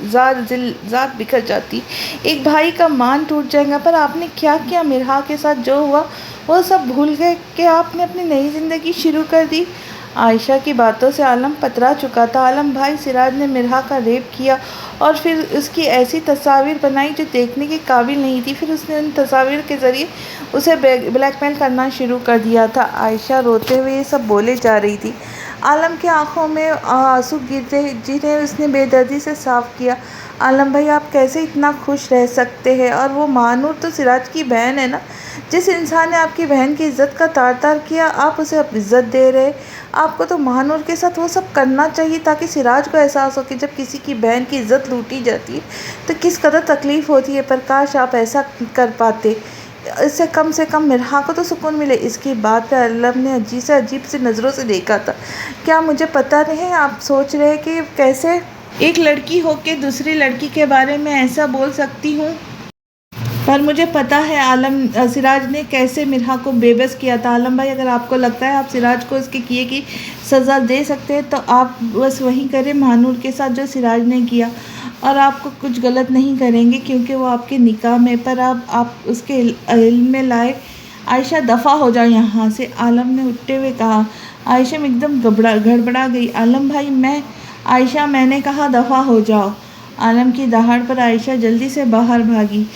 ज़ात बिखर जाती, एक भाई का मान टूट जाएगा। पर आपने क्या किया? मिरहा के साथ जो हुआ वो सब भूल गए कि आपने अपनी नई ज़िंदगी शुरू कर दी। आयशा की बातों से आलम पतरा चुका था। आलम भाई, सिराज ने मिरहा का रेप किया और फिर उसकी ऐसी तस्वीर बनाई जो देखने के काबिल नहीं थी। फिर उसने उन तस्वीर के ज़रिए उसे ब्लैकमेल करना शुरू कर दिया था। आयशा रोते हुए ये सब बोले जा रही थी। आलम की आंखों में आंसू गिरते जिन्हें उसने बेदर्दी से साफ़ किया। आलम भाई, आप कैसे इतना खुश रह सकते हैं? और वो मानूर तो सिराज की बहन है ना। जिस इंसान ने आपकी बहन की इज़्ज़त का तार तार किया, आप उसे अब इज़्ज़त दे रहे। आपको तो महानूर के साथ वो सब करना चाहिए ताकि सिराज को एहसास हो कि जब किसी की बहन की इज़्ज़त लूटी जाती है तो किस कदर तकलीफ़ होती है। पर काश आप ऐसा कर पाते, इससे कम से कम मिरहा को तो सुकून मिले। इसकी बात पे आलम ने अजीब सी नज़रों से देखा था। क्या मुझे पता नहीं आप सोच रहे कि कैसे एक लड़की होकर दूसरी लड़की के बारे में ऐसा बोल सकती हूँ? पर मुझे पता है सिराज ने कैसे मिरहा को बेबस किया था। आलम भाई, अगर आपको लगता है आप सिराज को उसके किए की सज़ा दे सकते हैं तो आप बस वही करें महानूर के साथ जो सिराज ने किया, और आपको कुछ गलत नहीं करेंगे क्योंकि वो आपके निकाह में। पर आप उसके इल्म में लाए। आयशा, दफ़ा हो जाओ यहाँ से, आलम ने उठते हुए कहा। आयशा में एकदम गड़बड़ा गई। आलम भाई, मैंने कहा दफ़ा हो जाओ। आलम की दहाड़ पर आयशा जल्दी से बाहर भागी।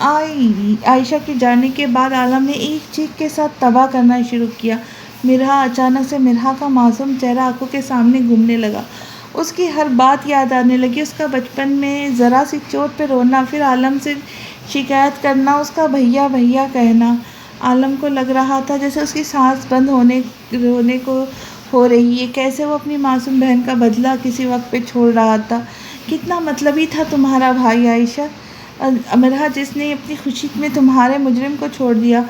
आयशा के जाने के बाद आलम ने एक चीख के साथ तबाह करना शुरू किया। अचानक से मिरहा का मासूम चेहरा आंखों के सामने घूमने लगा। उसकी हर बात याद आने लगी। उसका बचपन में ज़रा सी चोट पे रोना, फिर आलम से शिकायत करना, उसका भैया भैया कहना। आलम को लग रहा था जैसे उसकी सांस बंद होने को हो रही है। कैसे वो अपनी मासूम बहन का बदला किसी वक्त पे छोड़ रहा था। कितना मतलबी था तुम्हारा भाई आयशा, अमरहा, जिसने अपनी खुशी में तुम्हारे मुजरिम को छोड़ दिया।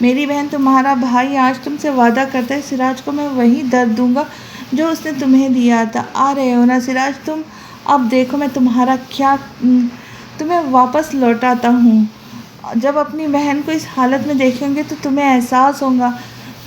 मेरी बहन, तुम्हारा भाई आज तुमसे वादा करता है सिराज को मैं वही दर्द दूंगा जो उसने तुम्हें दिया था। आ रहे हो ना सिराज तुम? अब देखो मैं तुम्हारा क्या तुम्हें वापस लौटाता हूँ। जब अपनी बहन को इस हालत में देखेंगे तो तुम्हें एहसास होगा।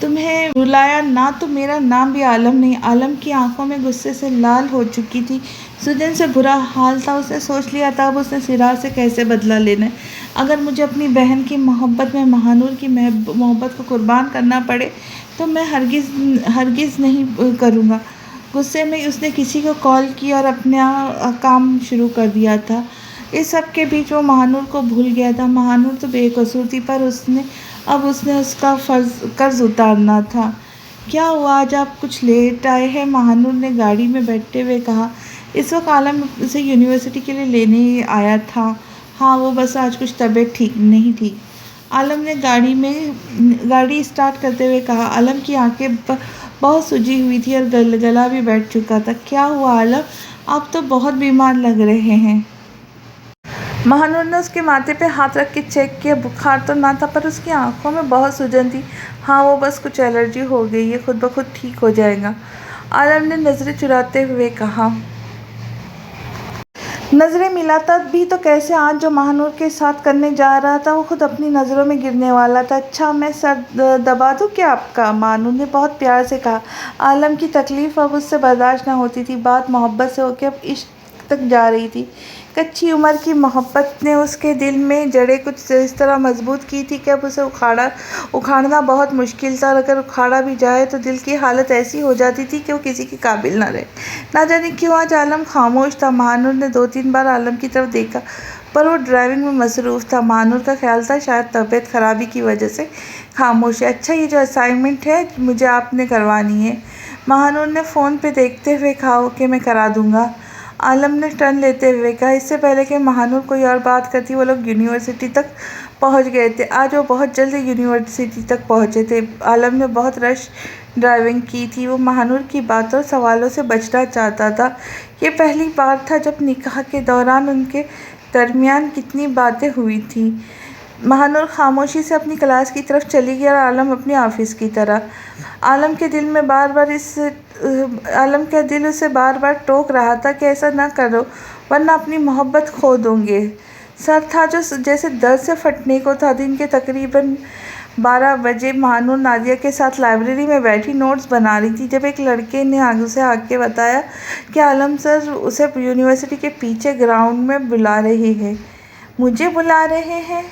तुम्हें रुलाया ना तो मेरा नाम भी आलम नहीं। आलम की आंखों में गुस्से से लाल हो चुकी थी। सुजन से बुरा हाल था। उसने सोच लिया था अब उसने सिराज से कैसे बदला लेना है। अगर मुझे अपनी बहन की मोहब्बत में महानूर की मोहब्बत को कुर्बान करना पड़े तो मैं हरगिज़ नहीं करूँगा। गुस्से में उसने किसी को कॉल किया और अपना काम शुरू कर दिया था। इस सब के बीच वो महानूर को भूल गया था। महानूर तो बेकसूर थी, पर अब उसने उसका कर्ज उतारना था। क्या हुआ, आज आप कुछ लेट आए हैं? महानूर ने गाड़ी में बैठते हुए कहा। इस वक्त आलम उसे यूनिवर्सिटी के लिए लेने आया था। हाँ, वो बस आज कुछ तबीयत ठीक नहीं थी। आलम ने गाड़ी स्टार्ट करते हुए कहा। आलम की आंखें बहुत सूजी हुई थी और गला भी बैठ चुका था। क्या हुआ आलम, आप तो बहुत बीमार लग रहे हैं। महानूर ने उसके माथे पे हाथ रख के चेक किया। बुखार तो ना था, पर उसकी आंखों में बहुत सूजन थी। हाँ, वो बस कुछ एलर्जी हो गई है, खुद ब खुद ठीक हो जाएगा। आलम ने नज़रें चुराते हुए कहा। नज़रें मिलाता भी तो कैसे? आज जो महानूर के साथ करने जा रहा था वो खुद अपनी नज़रों में गिरने वाला था। अच्छा, मैं सर दबा दूँ क्या आपका? महानूर ने बहुत प्यार से कहा। आलम की तकलीफ़ अब उससे बर्दाश्त न होती थी। बात मोहब्बत से होकर अब इश्क तक जा रही थी। कच्ची उम्र की मोहब्बत ने उसके दिल में जड़ें कुछ इस तरह मजबूत की थी कि अब उसे उखाड़ना बहुत मुश्किल था। और अगर उखाड़ा भी जाए तो दिल की हालत ऐसी हो जाती थी कि वो किसी के काबिल ना रहे। ना जाने क्यों आज आलम खामोश था। महानूर ने 2-3 बार आलम की तरफ देखा, पर वो ड्राइविंग में मसरूफ़ था। महानूर का ख्याल था शायद तबीयत खराबी की वजह से खामोश है। अच्छा, ये जो असाइनमेंट है मुझे आपने करवानी है, महानूर ने फ़ोन पे देखते हुए कहा। ओके, मैं करा दूँगा, आलम ने टर्न लेते हुए कहा। इससे पहले कि महानूर कोई और बात करती वो लोग यूनिवर्सिटी तक पहुंच गए थे। आज वो बहुत जल्दी यूनिवर्सिटी तक पहुंचे थे। आलम ने बहुत रश ड्राइविंग की थी। वो महानूर की बातों और सवालों से बचना चाहता था। ये पहली बार था जब निकाह के दौरान उनके दरमियान कितनी बातें हुई थी। महानूर खामोशी से अपनी क्लास की तरफ चली गई और आलम अपने ऑफिस की तरह। आलम के दिल उसे बार बार टोक रहा था कि ऐसा ना करो वरना अपनी मोहब्बत खो दोगे। सर था जो जैसे दर्द से फटने को था। दिन के तकरीबन 12 बजे महानूर नादिया के साथ लाइब्रेरी में बैठी नोट्स बना रही थी जब एक लड़के ने उसे आके बताया कि आलम सर उसे यूनिवर्सिटी के पीछे ग्राउंड में बुला रहे हैं। मुझे बुला रहे हैं?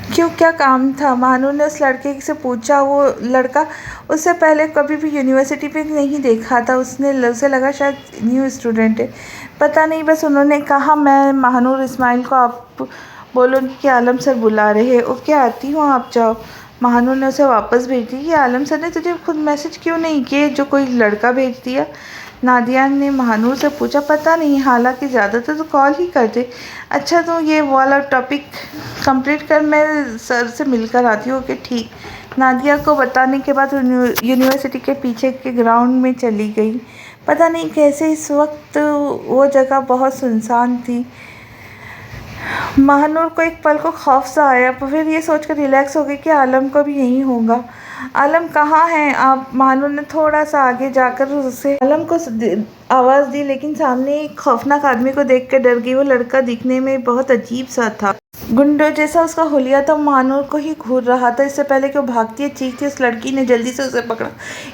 क्यों, क्या काम था? महानूर ने उस लड़के से पूछा। वो लड़का उससे पहले कभी भी यूनिवर्सिटी पे नहीं देखा था। उसे लगा शायद न्यू स्टूडेंट है। पता नहीं, बस उन्होंने कहा। मैं महानूर इस्माइल को आप बोलो कि आलम सर बुला रहे हैं। ओके, आती हूँ, आप जाओ। महानूर ने उसे वापस भेज दी कि आलम सर ने तुझे खुद मैसेज क्यों नहीं किए, जो कोई लड़का भेज दिया? नादिया ने महानूर से पूछा। पता नहीं, हालांकि ज़्यादातर तो कॉल ही करते। अच्छा, तो ये वाला टॉपिक कंप्लीट कर, मैं सर से मिलकर आती हूँ। ओके, ठीक। नादिया को बताने के बाद यूनिवर्सिटी के पीछे के ग्राउंड में चली गई। पता नहीं कैसे इस वक्त वो जगह बहुत सुनसान थी। महानूर को एक पल को खौफ सा आया, फिर ये सोचकर रिलैक्स हो गई कि आलम को भी यहीं होगा। आलम कहाँ हैं आप? महानूर ने थोड़ा सा आगे जाकर उसे आलम को आवाज़ दी, लेकिन सामने एक खौफनाक आदमी को देखकर डर गई। वो लड़का दिखने में बहुत अजीब सा था। गुंडों जैसा उसका हुलिया था। महानूर को ही घूर रहा था। इससे पहले कि वो भागती चीखती, उस लड़की ने जल्दी से उसे पकड़ा,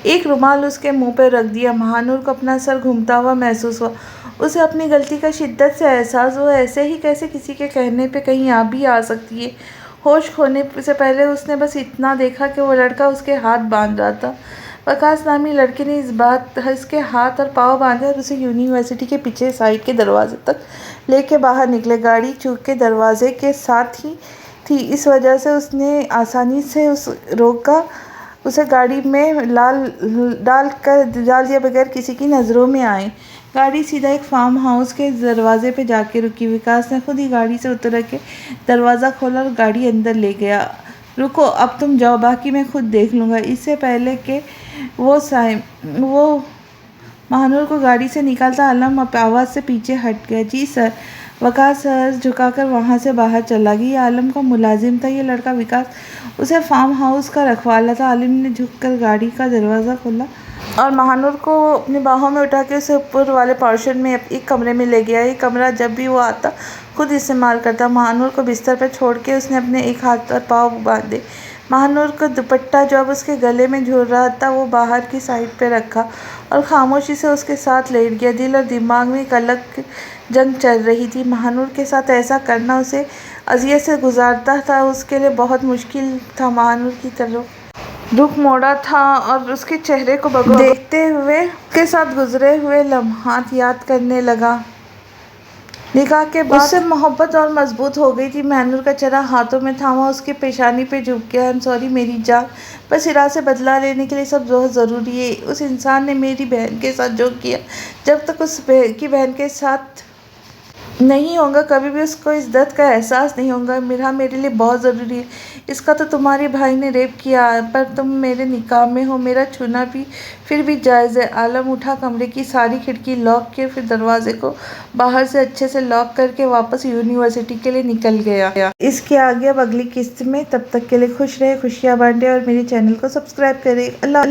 एक रुमाल उसके मुंह पर रख दिया। महानूर को अपना सर घूमता हुआ महसूस हुआ। उसे अपनी गलती का शिद्दत से एहसास हुआ। ऐसे ही कैसे किसी के कहने पे कहीं आ सकती है। होश खोने से पहले उसने बस इतना देखा कि वो लड़का उसके हाथ बांध रहा था। वकास नामी लड़के ने इसके हाथ और पाँव बांधे और उसे यूनिवर्सिटी के पीछे साइड के दरवाजे तक लेके बाहर निकले। गाड़ी चूके दरवाजे के साथ ही थी, इस वजह से उसने आसानी से उसे गाड़ी में डाल दिया बगैर किसी की नज़रों में आए। गाड़ी सीधा एक फार्म हाउस के दरवाजे पे जाके रुकी। विकास ने खुद ही गाड़ी से उतर के दरवाज़ा खोला और गाड़ी अंदर ले गया। रुको अब तुम जाओ, बाकी मैं खुद देख लूँगा। इससे पहले कि वो महानूर को गाड़ी से निकालता, आलम आवाज़ से पीछे हट गया। जी सर। वकास सर झुकाकर वहाँ से बाहर चला गया। ये आलम का मुलाजिम था। ये लड़का विकास उसे फार्म हाउस का रखवाला था। आलिम ने झुककर गाड़ी का दरवाज़ा खोला और महानूर को अपनी बाहों में उठा के उसे ऊपर वाले पोर्शन में एक कमरे में ले गया। ये कमरा जब भी वो आता खुद इस्तेमाल करता। महानूर को बिस्तर पर छोड़ के उसने अपने एक हाथ और पाँव बांधे। महानूर का दुपट्टा जो अब उसके गले में झूल रहा था वो बाहर की साइड पे रखा और खामोशी से उसके साथ लेट गया। दिल और दिमाग में एक अलग जंग चल रही थी। महानूर के साथ ऐसा करना उसे अज़ियत से गुजारता था, उसके लिए बहुत मुश्किल था। महानूर की तरफ रुख मोड़ा था और उसके चेहरे को देखते हुए उसके साथ गुजरे हुए लम्हात याद करने लगा। निकाह के बाद उससे मोहब्बत और मजबूत हो गई थी। महानूर का चेहरा हाथों में थामा उसकी पेशानी पे झुक गया। आई एम सॉरी मेरी जान, बस इरा से बदला लेने के लिए सब बहुत ज़रूरी है। उस इंसान ने मेरी बहन के साथ जो किया, जब तक उस की बहन के साथ नहीं होगा कभी भी उसको इस दर्द का एहसास नहीं होगा। मेरे लिए बहुत ज़रूरी है। इसका तो तुम्हारे भाई ने रेप किया पर तुम मेरे निकाह में हो, मेरा छूना भी फिर भी जायज़ है। आलम उठा, कमरे की सारी खिड़की लॉक किए, फिर दरवाजे को बाहर से अच्छे से लॉक करके वापस यूनिवर्सिटी के लिए निकल गया। इसके आगे अब अगली किस्त में, तब तक के लिए खुश रहे, खुशियाँ बांटे और मेरे चैनल को सब्सक्राइब करें। अल्लाह।